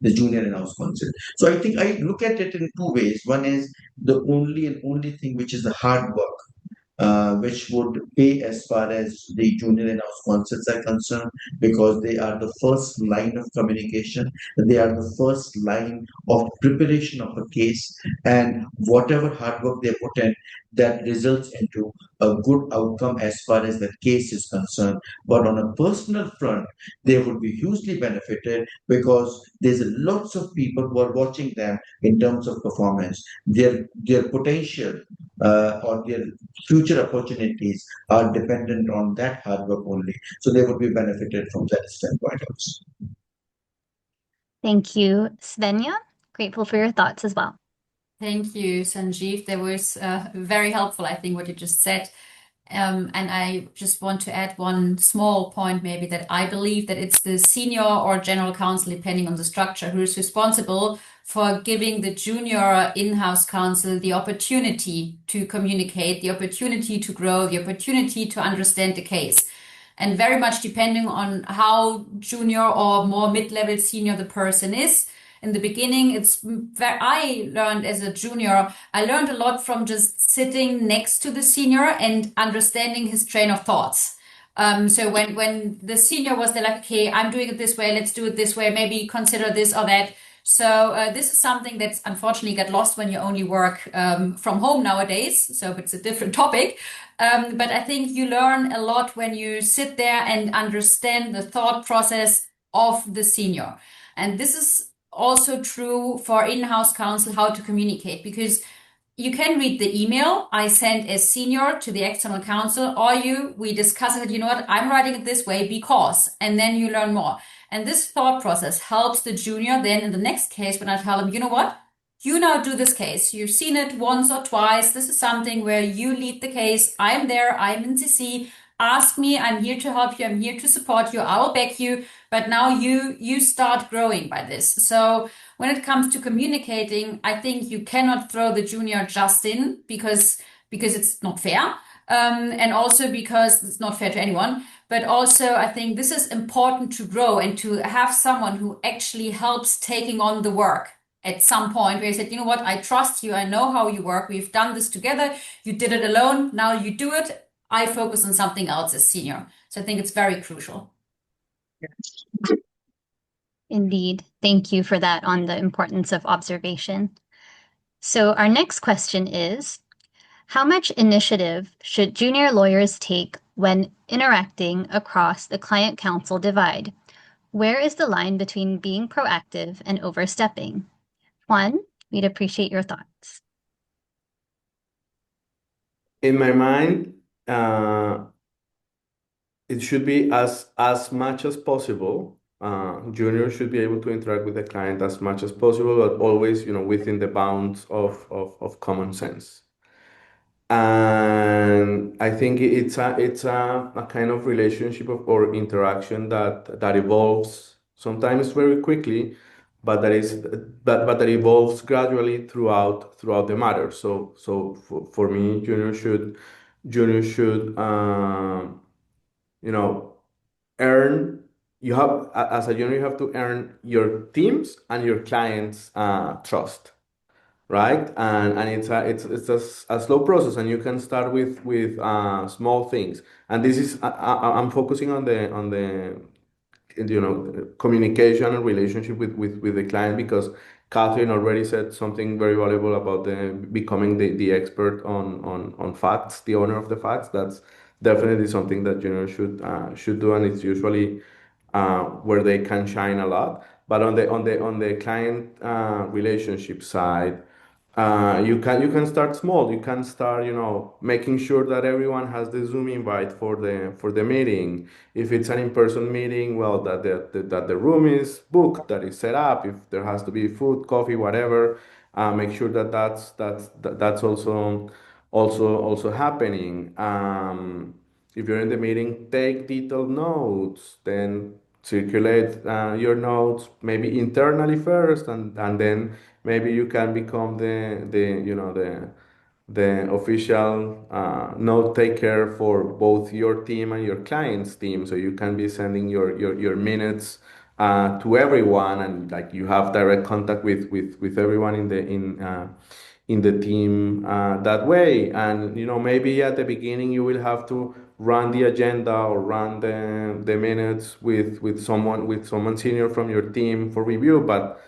the junior in-house counsel. So I think I look at it in two ways. One is the only thing which is the hard work, which would pay as far as the junior in-house counsels are concerned, because they are the first line of communication, they are the first line of preparation of a case, and whatever hard work they put in, that results into a good outcome as far as the case is concerned. But on a personal front, they would be hugely benefited because there's lots of people who are watching them in terms of performance. Their potential or their future opportunities are dependent on that hard work only. So they would be benefited from that standpoint also. Thank you, Svenja. Grateful for your thoughts as well. Thank you, Sanjeev. That was very helpful, I think, what you just said. And I just want to add one small point, maybe, that I believe that it's the senior or general counsel, depending on the structure, who is responsible for giving the junior in-house counsel the opportunity to communicate, the opportunity to grow, the opportunity to understand the case. And very much depending on how junior or more mid-level senior the person is. In the beginning, I learned as a junior, I learned a lot from just sitting next to the senior and understanding his train of thoughts. So when the senior was there, like, okay, I'm doing it this way, let's do it this way, maybe consider this or that. So this is something that's unfortunately got lost when you only work from home nowadays. So it's a different topic. But I think you learn a lot when you sit there and understand the thought process of the senior. And this is also true for in-house counsel, how to communicate, because you can read the email I sent as senior to the external counsel, or we discuss it, you know what, I'm writing it this way because, and then you learn more. And this thought process helps the junior then in the next case when I tell them, you know what, you now do this case. You've seen it once or twice. This is something where you lead the case. I'm there. I'm in CC. Ask me. I'm here to help you. I'm here to support you. I will back you. But now you start growing by this. So when it comes to communicating, I think you cannot throw the junior just in because it's not fair. And also because it's not fair to anyone, but also I think this is important to grow and to have someone who actually helps taking on the work at some point where you said, you know what, I trust you, I know how you work, we've done this together, you did it alone, now you do it, I focus on something else as senior. So I think it's very crucial. Indeed. Thank you for that on the importance of observation. So our next question is, how much initiative should junior lawyers take when interacting across the client-counsel divide? Where is the line between being proactive and overstepping? Juan, we'd appreciate your thoughts. In my mind, it should be as much as possible. Juniors should be able to interact with the client as much as possible, but always, within the bounds of common sense. And I think it's a kind of relationship or interaction that evolves sometimes very quickly, but that evolves gradually throughout the matter. So for me, juniors should earn. As a junior, you have to earn your teams and your clients' trust, right? And it's a slow process, and you can start with small things. And this is I'm focusing on the communication and relationship with the client, because Katherine already said something very valuable about becoming the expert on facts, the owner of the facts. That's definitely something that juniors should do, and it's usually where they can shine a lot. But on the client relationship side, you can start small. You can start, making sure that everyone has the Zoom invite for the meeting. If it's an in-person meeting, well, that the room is booked, that is set up. If there has to be food, coffee, whatever, make sure that's also happening. If you're in the meeting, take detailed notes, then circulate your notes maybe internally first, and then maybe you can become the official note taker for both your team and your client's team. So you can be sending your minutes to everyone, and like you have direct contact with everyone in the team that way. And maybe at the beginning you will have to run the agenda or run the minutes with someone senior from your team for review. But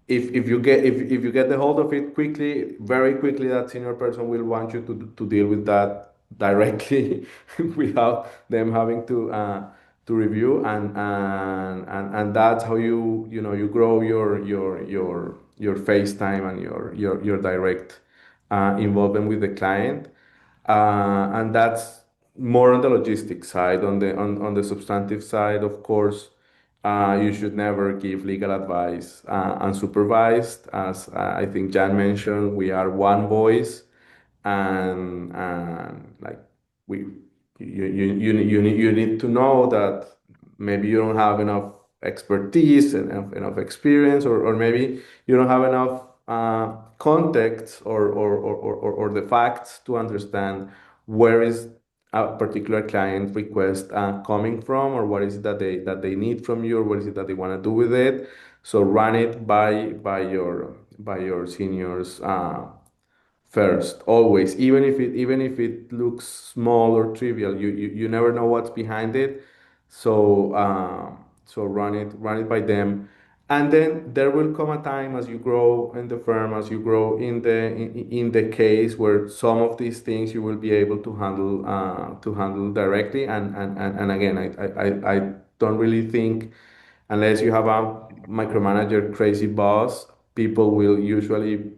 if you get the hold of it quickly, very quickly, that senior person will want you to deal with that directly without them having to review. And that's how you grow your face time and your direct involvement with the client. And that's more on the logistics side. On the substantive side, of course, you should never give legal advice unsupervised. As I think Jan mentioned, we are one voice, and like we you need to know that maybe you don't have enough expertise and enough experience, or maybe you don't have enough context or the facts to understand where is a particular client request coming from, or what is it that they need from you, or what is it that they want to do with it. So run it by your seniors first, always, even if it looks small or trivial. You never know what's behind it. So run it by them. And then there will come a time, as you grow in the firm, as you grow in the case, where some of these things you will be able to handle directly. And again, I don't really think, unless you have a micromanager crazy boss, people will usually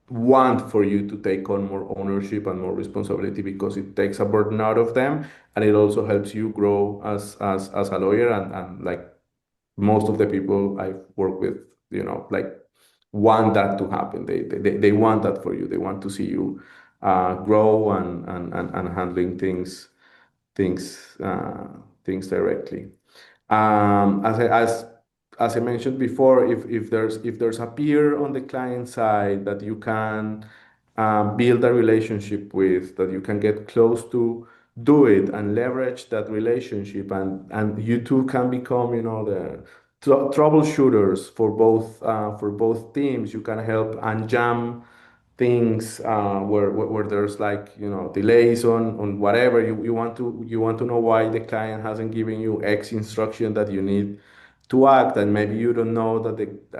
want for you to take on more ownership and more responsibility, because it takes a burden out of them, and it also helps you grow as a lawyer. And like most of the people I've worked with, like, want that to happen. They want that for you. They want to see you grow and handling things directly. As I mentioned before, if there's a peer on the client side that you can build a relationship with, that you can get close to, do it and leverage that relationship, and you two can become, you know, the troubleshooters for both teams. You can help and jam things where there's, like, you know, delays on whatever you want to know why the client hasn't given you X instruction that you need to act, and maybe you don't know that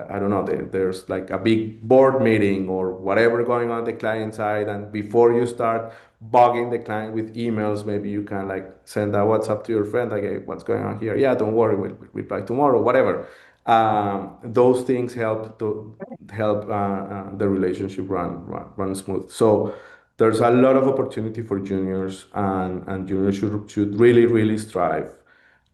I don't know, there's like a big board meeting or whatever going on the client side, and before you start bugging the client with emails, maybe you can like send a WhatsApp to your friend like, hey, what's going on here? Yeah, don't worry, we'll reply tomorrow, whatever. Those things help the relationship run smooth. So there's a lot of opportunity for juniors, and juniors should really strive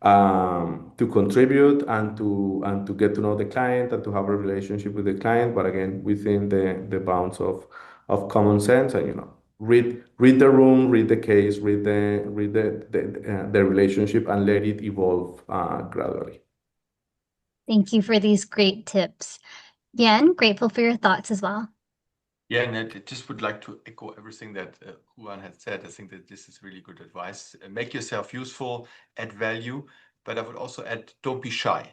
to contribute and to get to know the client and to have a relationship with the client, but again within the bounds of common sense, and, you know, read the room, read the case, read the relationship, and let it evolve gradually. Thank you for these great tips. Yan, grateful for your thoughts as well. Yeah, and I just would like to echo everything that Juan had said. I think that this is really good advice. Make yourself useful, add value, but I would also add, don't be shy,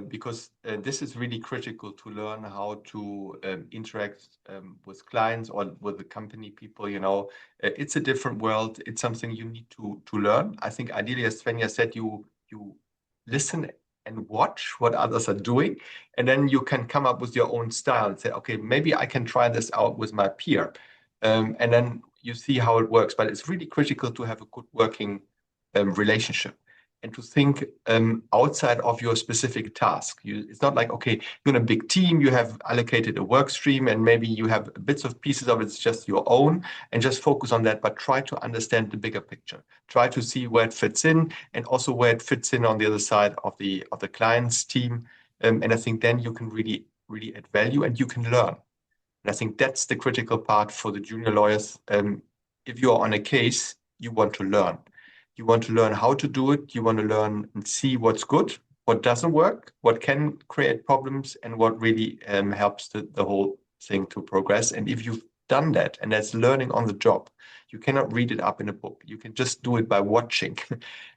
because this is really critical to learn how to interact with clients or with the company people. You know, it's a different world. It's something you need to learn. I think ideally, as Svenja said, you listen and watch what others are doing, and then you can come up with your own style and say, okay, maybe I can try this out with my peer, and then you see how it works. But it's really critical to have a good working relationship, and to think outside of your specific task. It's not like, okay, you're in a big team, you have allocated a work stream, and maybe you have bits of pieces of it's just your own, and just focus on that, but try to understand the bigger picture. Try to see where it fits in, and also where it fits in on the other side of the client's team. And I think then you can really add value, and you can learn. And I think that's the critical part for the junior lawyers. If you're on a case, you want to learn. You want to learn how to do it. You want to learn and see what's good, what doesn't work, what can create problems, and what really helps the whole thing to progress. And if you've done that, and that's learning on the job, you cannot read it up in a book. You can just do it by watching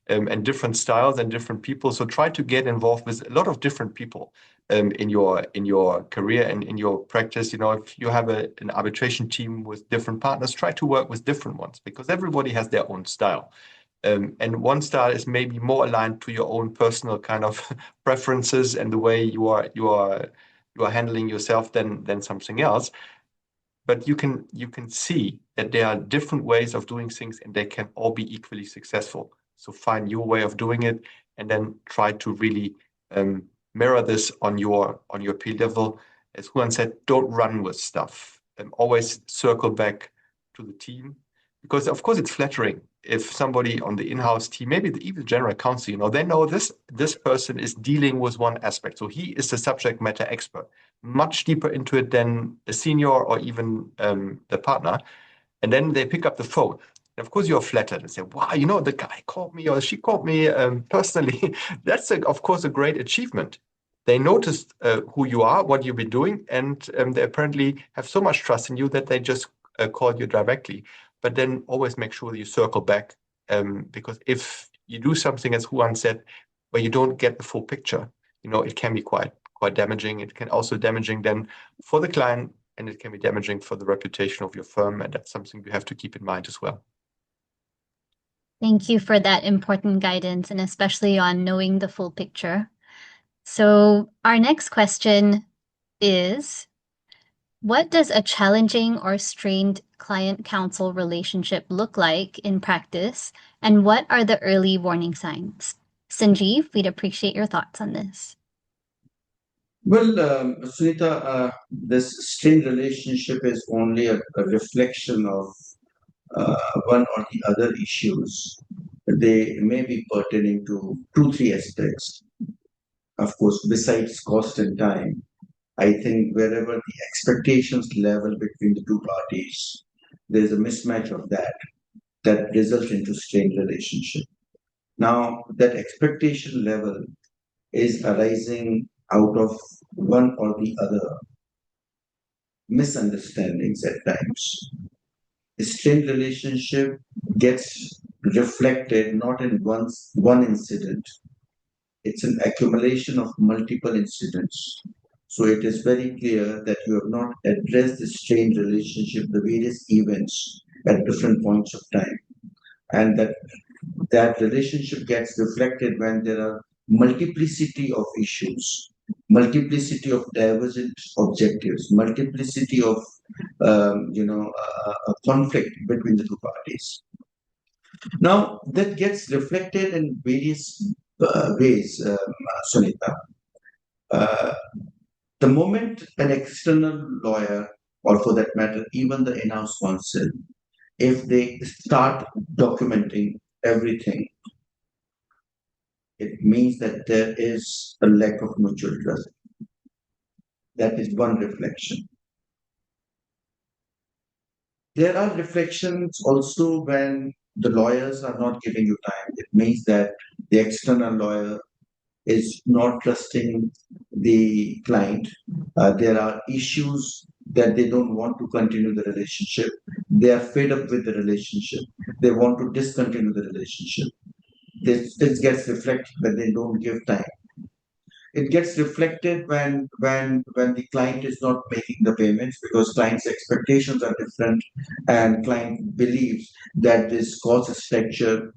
and different styles and different people. So try to get involved with a lot of different people in your career and in your practice. You know, if you have an arbitration team with different partners, try to work with different ones, because everybody has their own style. And one style is maybe more aligned to your own personal kind of preferences and the way you are handling yourself than something else. But you can see that there are different ways of doing things, and they can all be equally successful. So find your way of doing it, and then try to really mirror this on your peer level. As Juan said, don't run with stuff, and always circle back to the team, because of course it's flattering if somebody on the in-house team, maybe even general counsel, you know, they know this person is dealing with one aspect, so he is the subject matter expert, much deeper into it than a senior or even the partner, and then they pick up the phone. And of course, you're flattered and say, wow, you know, the guy called me or she called me personally. That's, of course, a great achievement. They noticed who you are, what you've been doing, and they apparently have so much trust in you that they just call you directly. But then always make sure that you circle back, because if you do something, as Juan said, where you don't get the full picture, you know, it can be quite damaging. It can also damaging then for the client, and it can be damaging for the reputation of your firm, and that's something you have to keep in mind as well. Thank you for that important guidance, and especially on knowing the full picture. So our next question is, what does a challenging or strained client-counsel relationship look like in practice, and what are the early warning signs? Sanjeev, we'd appreciate your thoughts on this. Well, Sunita, this strained relationship is only a reflection of one or the other issues. They may be pertaining to 2-3 aspects. Of course, besides cost and time, I think wherever the expectations level between the two parties, there is a mismatch of that results into strained relationship. Now, that expectation level is arising out of one or the other misunderstandings at times. A strained relationship gets reflected not in one incident. It's an accumulation of multiple incidents. So it is very clear that you have not addressed the strained relationship, the various events at different points of time. And that relationship gets reflected when there are multiplicity of issues, multiplicity of divergent objectives, multiplicity of a conflict between the two parties. Now that gets reflected in various ways, Sunita. The moment an external lawyer, or for that matter, even the in-house counsel, if they start documenting everything, it means that there is a lack of mutual trust. That is one reflection. There are reflections also when the lawyers are not giving you time. It means that the external lawyer is not trusting the client. There are issues that they don't want to continue the relationship. They are fed up with the relationship. They want to discontinue the relationship. This gets reflected when they don't give time. It gets reflected when the client is not making the payments because client's expectations are different and client believes that this cost structure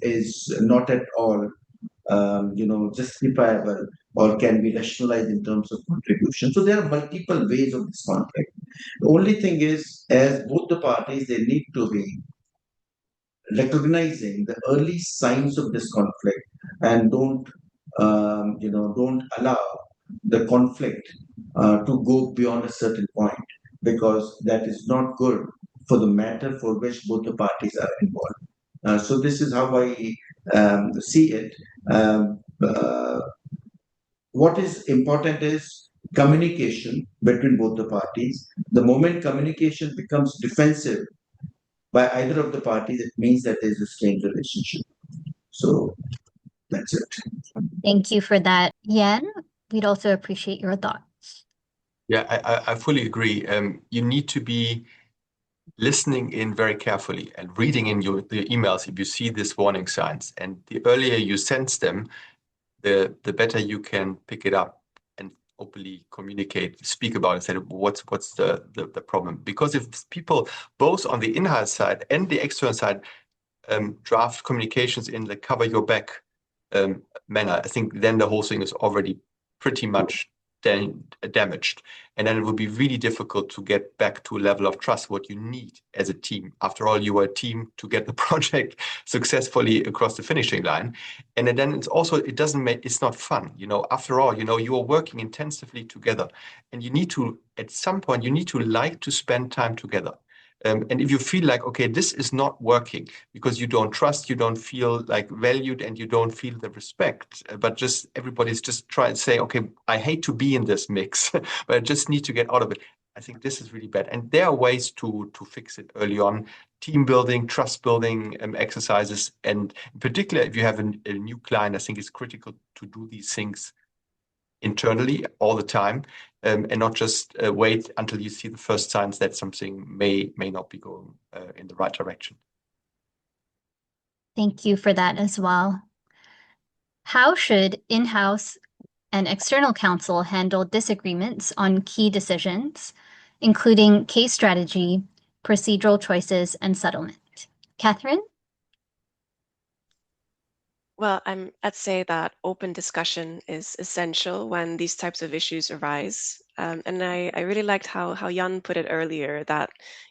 is not at all justifiable or can be rationalized in terms of contribution. So there are multiple ways of this conflict. The only thing is, as both the parties, they need to be recognizing the early signs of this conflict and don't allow the conflict to go beyond a certain point because that is not good for the matter for which both the parties are involved. So this is how I see it. What is important is communication between both the parties. The moment communication becomes defensive by either of the parties, it means that there's a strained relationship. So that's it. Thank you for that, Jan. We'd also appreciate your thoughts. Yeah, I fully agree. You need to be listening in very carefully and reading in the emails if you see these warning signs. And the earlier you sense them, the better you can pick it up and openly communicate, speak about it, say what's the problem. Because if people both on the in-house side and the external side draft communications in the cover your back manner, I think then the whole thing is already pretty much damaged. And then it will be really difficult to get back to a level of trust, what you need as a team. After all, you are a team to get the project successfully across the finishing line. And then it's also, it's not fun. After all, you are working intensively together and you need to, at some point, you need to like to spend time together. And if you feel like, okay, this is not working because you don't trust, you don't feel like valued and you don't feel the respect, but just everybody's just trying to say, okay, I hate to be in this mix, but I just need to get out of it. I think this is really bad. And there are ways to fix it early on. Team building, trust building exercises. And in particular, if you have a new client, I think it's critical to do these things internally all the time and not just wait until you see the first signs that something may not be going in the right direction. Thank you for that as well. How should in-house and external counsel handle disagreements on key decisions, including case strategy, procedural choices, and settlement? Katherine? Well, I'd say that open discussion is essential when these types of issues arise. And I really liked how Jan put it earlier, that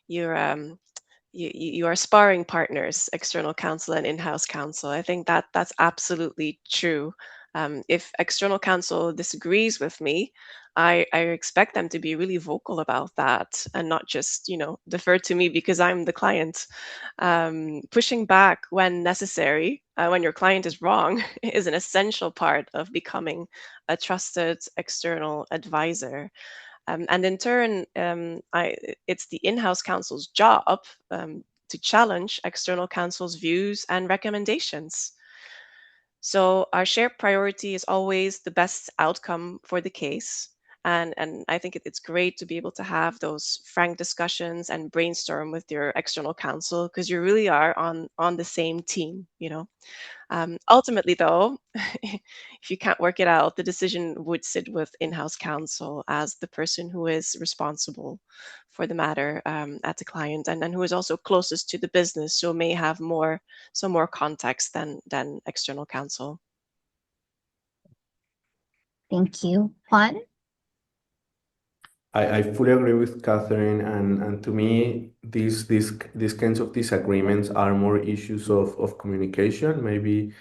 you are sparring partners, external counsel and in-house counsel. I think that's absolutely true. If external counsel disagrees with me, I expect them to be really vocal about that and not just, defer to me because I'm the client. Pushing back when necessary, when your client is wrong, is an essential part of becoming a trusted external advisor. And in turn, it's the in-house counsel's job to challenge external counsel's views and recommendations. So our shared priority is always the best outcome for the case. And I think it's great to be able to have those frank discussions and brainstorm with your external counsel, because you really are on the same team, you know. Ultimately, though, if you can't work it out, the decision would sit with in-house counsel as the person who is responsible for the matter at the client, and who is also closest to the business, so may have more context than external counsel. Thank you. Juan? I fully agree with Catherine, and to me, these kinds of disagreements are more issues of communication. Maybe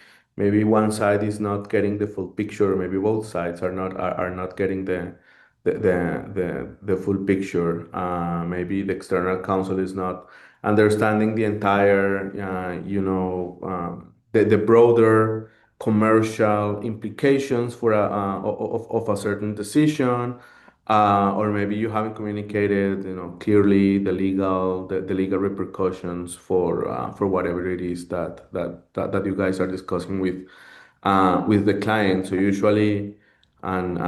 one side is not getting the full picture. Maybe both sides are not getting the full picture. Maybe the external counsel is not understanding the entire, the broader commercial implications for of a certain decision. Or maybe you haven't communicated, clearly the legal repercussions for whatever it is that you guys are discussing with the client. So usually, an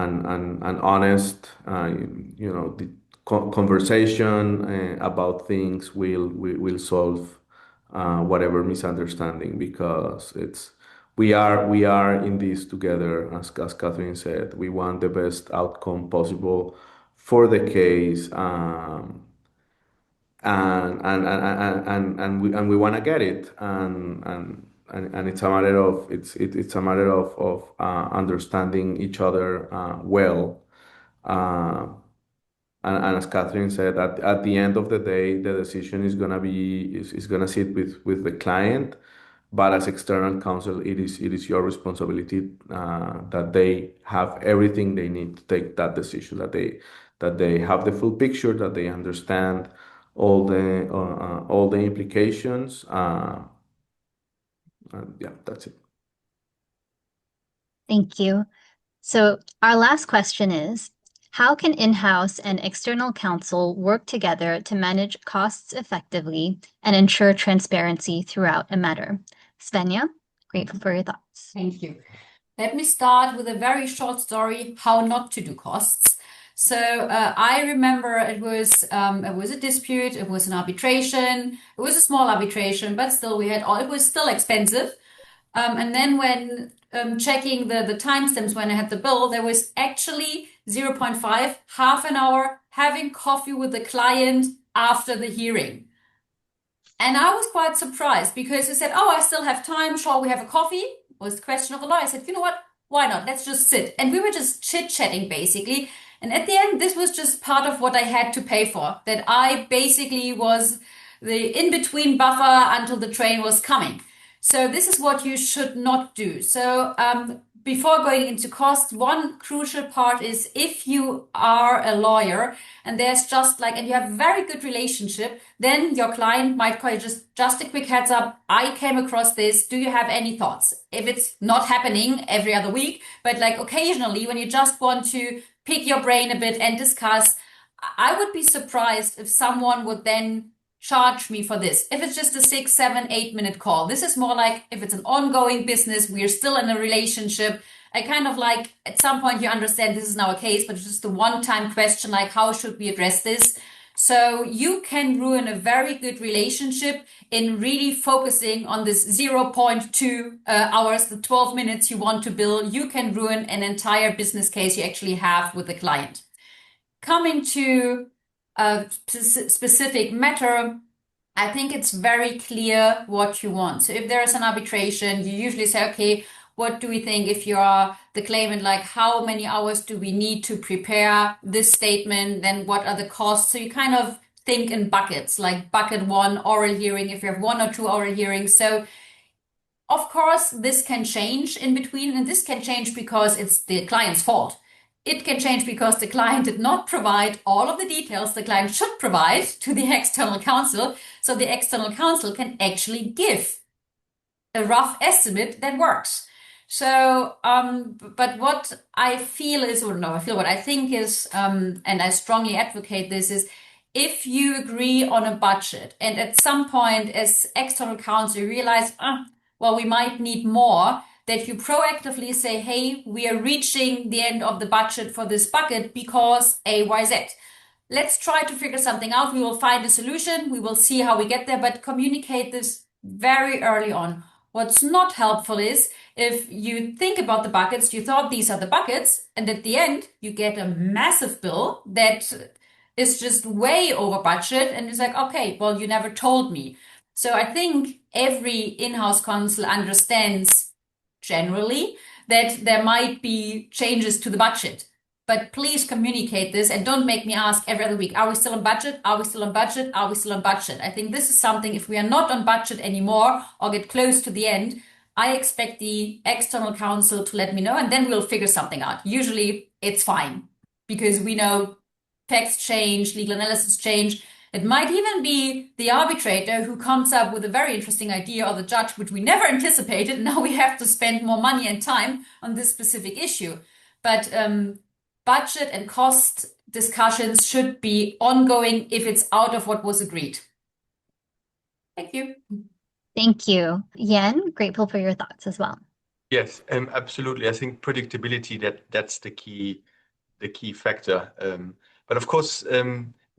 honest, the conversation about things will solve whatever misunderstanding, because we are in this together, as Catherine said. We want the best outcome possible for the case, and we want to get it, and it's a matter of understanding each other well. And as Catherine said, at the end of the day, the decision is gonna sit with the client. But as external counsel, it is your responsibility that they have everything they need to take that decision, that they have the full picture, that they understand all the implications. Yeah, that's it. Thank you. So our last question is, how can in-house and external counsel work together to manage costs effectively and ensure transparency throughout a matter? Svenja, grateful for your thoughts. Thank you. Let me start with a very short story, how not to do costs. So I remember it was a dispute, it was an arbitration, it was a small arbitration, but still it was still expensive. And then when checking the timestamps when I had the bill, there was actually 0.5, half an hour, having coffee with the client after the hearing. And I was quite surprised, because he said, "Oh, I still have time. Shall we have a coffee?" Was the question of the law. I said, "You know what? Why not? Let's just sit." And we were just chit-chatting, basically. And at the end, this was just part of what I had to pay for, that I basically was the in-between buffer until the train was coming. So this is what you should not do. So before going into cost, one crucial part is, if you are a lawyer and there's and you have a very good relationship, then your client might call you, just a quick heads up, I came across this, do you have any thoughts? If it's not happening every other week, but like occasionally, when you just want to pick your brain a bit and discuss, I would be surprised if someone would then charge me for this. If it's just a 6, 7, 8-minute call, this is more like if it's an ongoing business, we're still in a relationship. I kind of like, at some point you understand this is now a case, but it's just a one-time question, like how should we address this? So you can ruin a very good relationship in really focusing on this 0.2 hours, the 12 minutes you want to bill. You can ruin an entire business case you actually have with the client. Coming to a specific matter, I think it's very clear what you want. So if there is an arbitration, you usually say, okay, what do we think if you are the claimant? Like, how many hours do we need to prepare this statement? Then what are the costs? So you kind of think in buckets, like bucket 1, oral hearing, if you have 1 or 2 oral hearings. So of course, this can change in between, and this can change because it's the client's fault. It can change because the client did not provide all of the details the client should provide to the external counsel. So the external counsel can actually give a rough estimate that works. So, but what I feel is, what I think is, and I strongly advocate this, is if you agree on a budget and at some point as external counsel you realize, well, we might need more, that you proactively say, hey, we are reaching the end of the budget for this bucket because A, Y, Z. Let's try to figure something out. We will find a solution. We will see how we get there, but communicate this very early on. What's not helpful is if you think about the buckets, you thought these are the buckets, and at the end, you get a massive bill that is just way over budget, and it's like, okay, well, you never told me. So I think every in-house counsel understands generally that there might be changes to the budget. But please communicate this and don't make me ask every other week, are we still on budget? Are we still on budget? Are we still on budget? I think this is something, if we are not on budget anymore or get close to the end, I expect the external counsel to let me know, and then we'll figure something out. Usually it's fine because we know facts change, legal analysis change. It might even be the arbitrator who comes up with a very interesting idea, or the judge, which we never anticipated. Now we have to spend more money and time on this specific issue. But budget and cost discussions should be ongoing if it's out of what was agreed. Thank you. Thank you. Yen, grateful for your thoughts as well. Yes, absolutely. I think predictability, that's the key factor. But of course,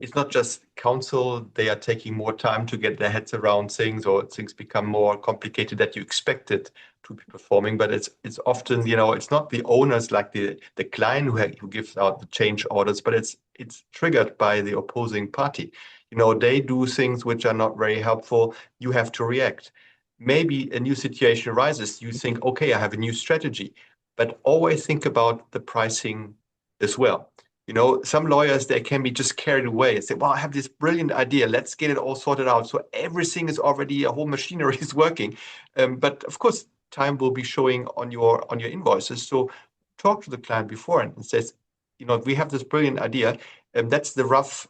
it's not just counsel. They are taking more time to get their heads around things, or things become more complicated that you expected to be performing. But it's often, it's not the owners like the client who gives out the change orders, but it's triggered by the opposing party. They do things which are not very helpful. You have to react. Maybe a new situation arises. You think, okay, I have a new strategy, but always think about the pricing as well. Some lawyers, they can be just carried away and say, well, I have this brilliant idea. Let's get it all sorted out. So everything is already, a whole machinery is working. But of course, time will be showing on your invoices. So talk to the client before and says, we have this brilliant idea. That's the rough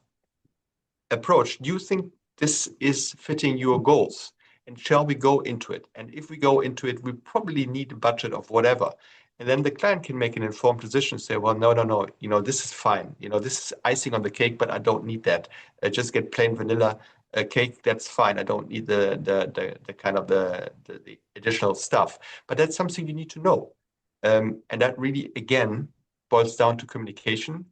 approach. Do you think this is fitting your goals? And shall we go into it? And if we go into it, we probably need a budget of whatever. And then the client can make an informed decision, say, well, no, this is fine. This is icing on the cake, but I don't need that. Just get plain vanilla cake. That's fine. I don't need the kind of the additional stuff. But that's something you need to know. And that really, again, boils down to communication,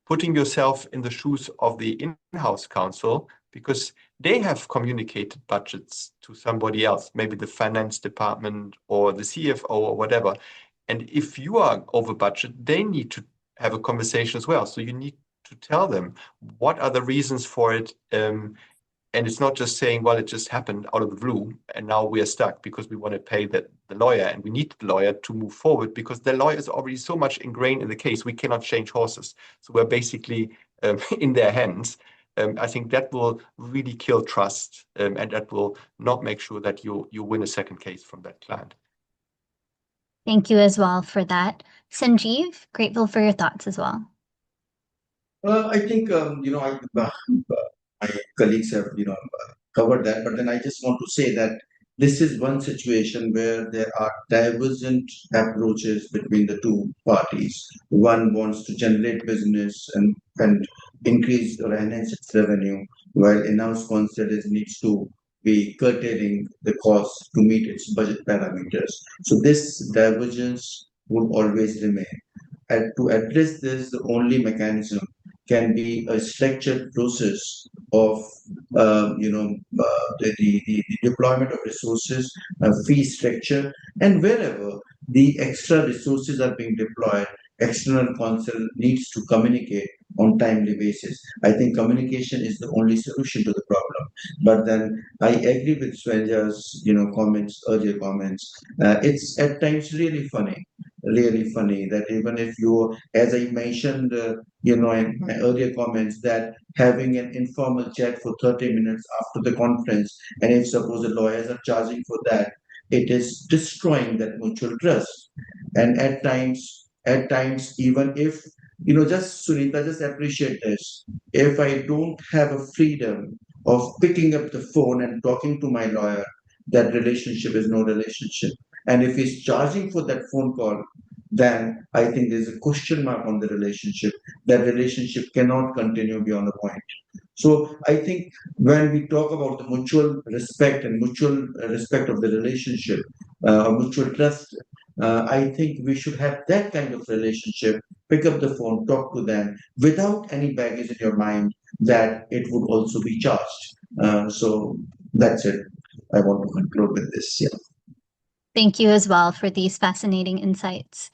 putting yourself in the shoes of the in-house counsel, because they have communicated budgets to somebody else, maybe the finance department or the CFO or whatever. And if you are over budget, they need to have a conversation as well. So you need to tell them what are the reasons for it. And it's not just saying, well, it just happened out of the blue and now we are stuck because we want to pay the lawyer, and we need the lawyer to move forward because the lawyer is already so much ingrained in the case. We cannot change horses. So we're basically in their hands. I think that will really kill trust, and that will not make sure that you win a second case from that client. Thank you as well for that. Sanjeev, grateful for your thoughts as well. I think, my colleagues have, covered that, but then I just want to say that this is one situation where there are divergent approaches between the two parties. One wants to generate business and increase or enhance its revenue, while in-house counsel needs to be curtailing the cost to meet its budget parameters. So this divergence would always remain. And to address this, the only mechanism can be a structured process of the deployment of resources, fee structure, and wherever the extra resources are being deployed, external counsel needs to communicate on timely basis. I think communication is the only solution to the problem. But then I agree with Svenja's earlier comments. It's at times really funny that even if you, as I mentioned, in my earlier comments, that having an informal chat for 30 minutes after the conference, and if suppose the lawyers are charging for that, it is destroying that mutual trust. And at times, even if, just Sunita, just appreciate this. If I don't have a freedom of picking up the phone and talking to my lawyer, that relationship is no relationship. And if he's charging for that phone call, then I think there's a question mark on the relationship. That relationship cannot continue beyond a point. So I think when we talk about the mutual respect and mutual respect of the relationship, mutual trust, I think we should have that kind of relationship. Pick up the phone, talk to them without any baggage in your mind that it would also be charged. So that's it. I want to conclude with this. Yeah. Thank you as well for these fascinating insights.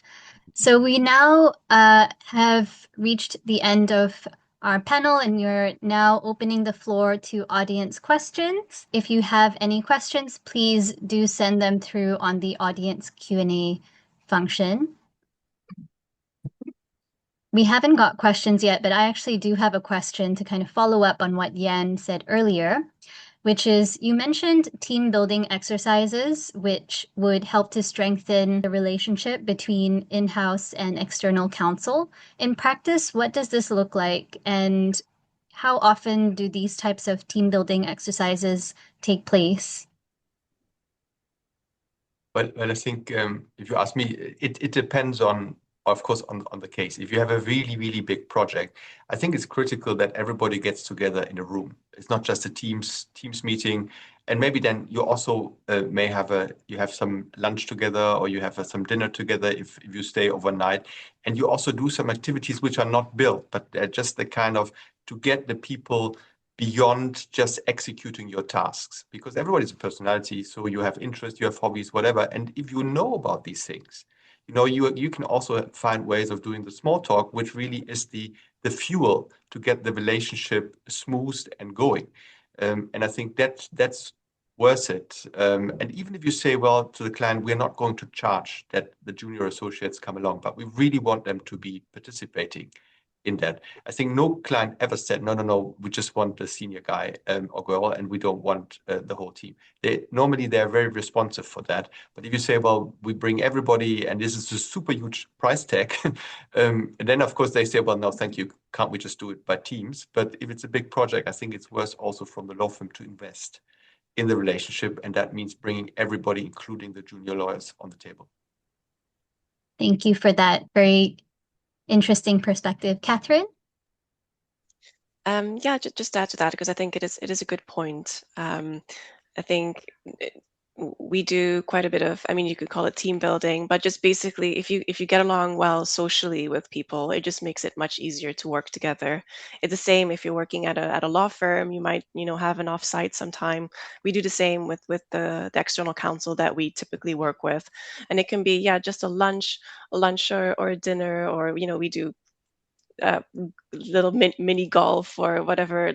So we now have reached the end of our panel, and we're now opening the floor to audience questions. If you have any questions, please do send them through on the audience Q&A function. We haven't got questions yet, but I actually do have a question to kind of follow up on what Jan said earlier, which is you mentioned team building exercises, which would help to strengthen the relationship between in-house and external counsel. In practice, what does this look like? And how often do these types of team building exercises take place? Well, I think if you ask me, it depends on, of course, on the case. If you have a really, really big project, I think it's critical that everybody gets together in a room. It's not just a teams meeting, and maybe then you also may have some lunch together, or you have some dinner together if you stay overnight, and you also do some activities which are not built, but they're just the kind of to get the people beyond just executing your tasks, because everybody's a personality, so you have interests, you have hobbies, whatever. And if you know about these things, you can also find ways of doing the small talk, which really is the fuel to get the relationship smoothed and going. And I think that's worth it. And even if you say, well, to the client, we're not going to charge that the junior associates come along, but we really want them to be participating in that. I think no client ever said, no, we just want the senior guy or girl, and we don't want the whole team. Normally they're very responsive for that. But if you say, well, we bring everybody, and this is a super huge price tag, and then of course they say, well, no, thank you. Can't we just do it by teams? But if it's a big project, I think it's worth also from the law firm to invest in the relationship, and that means bringing everybody, including the junior lawyers, on the table. Thank you for that very interesting perspective. Katherine? Yeah, just add to that, because I think it is a good point. I think we do quite a bit of, I mean, you could call it team building, but just basically if you get along well socially with people, it just makes it much easier to work together. It's the same if you're working at a law firm. You might have an offsite sometime. We do the same with the external counsel that we typically work with, and it can be just a lunch or a dinner, or we do little mini golf or whatever,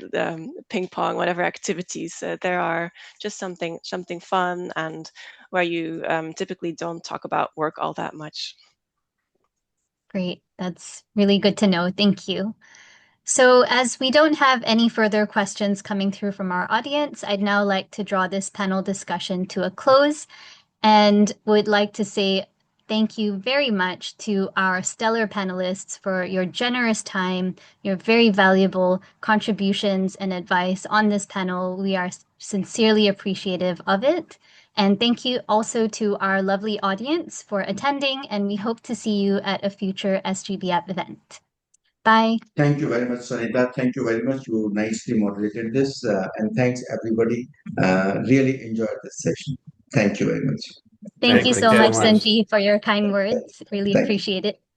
ping pong, whatever activities there are, just something fun, and where you typically don't talk about work all that much. Great. That's really good to know. Thank you. So as we don't have any further questions coming through from our audience, I'd now like to draw this panel discussion to a close and would like to say thank you very much to our stellar panelists for your generous time, your very valuable contributions and advice on this panel. We are sincerely appreciative of it. And thank you also to our lovely audience for attending, and we hope to see you at a future SGVAP event. Bye. Thank you very much, Sunita. Thank you very much. You nicely moderated this. And thanks, everybody. Really enjoyed this session. Thank you very much. Thank you so much, so much. Sanjeev, for your kind words. Really Thank you. appreciate it.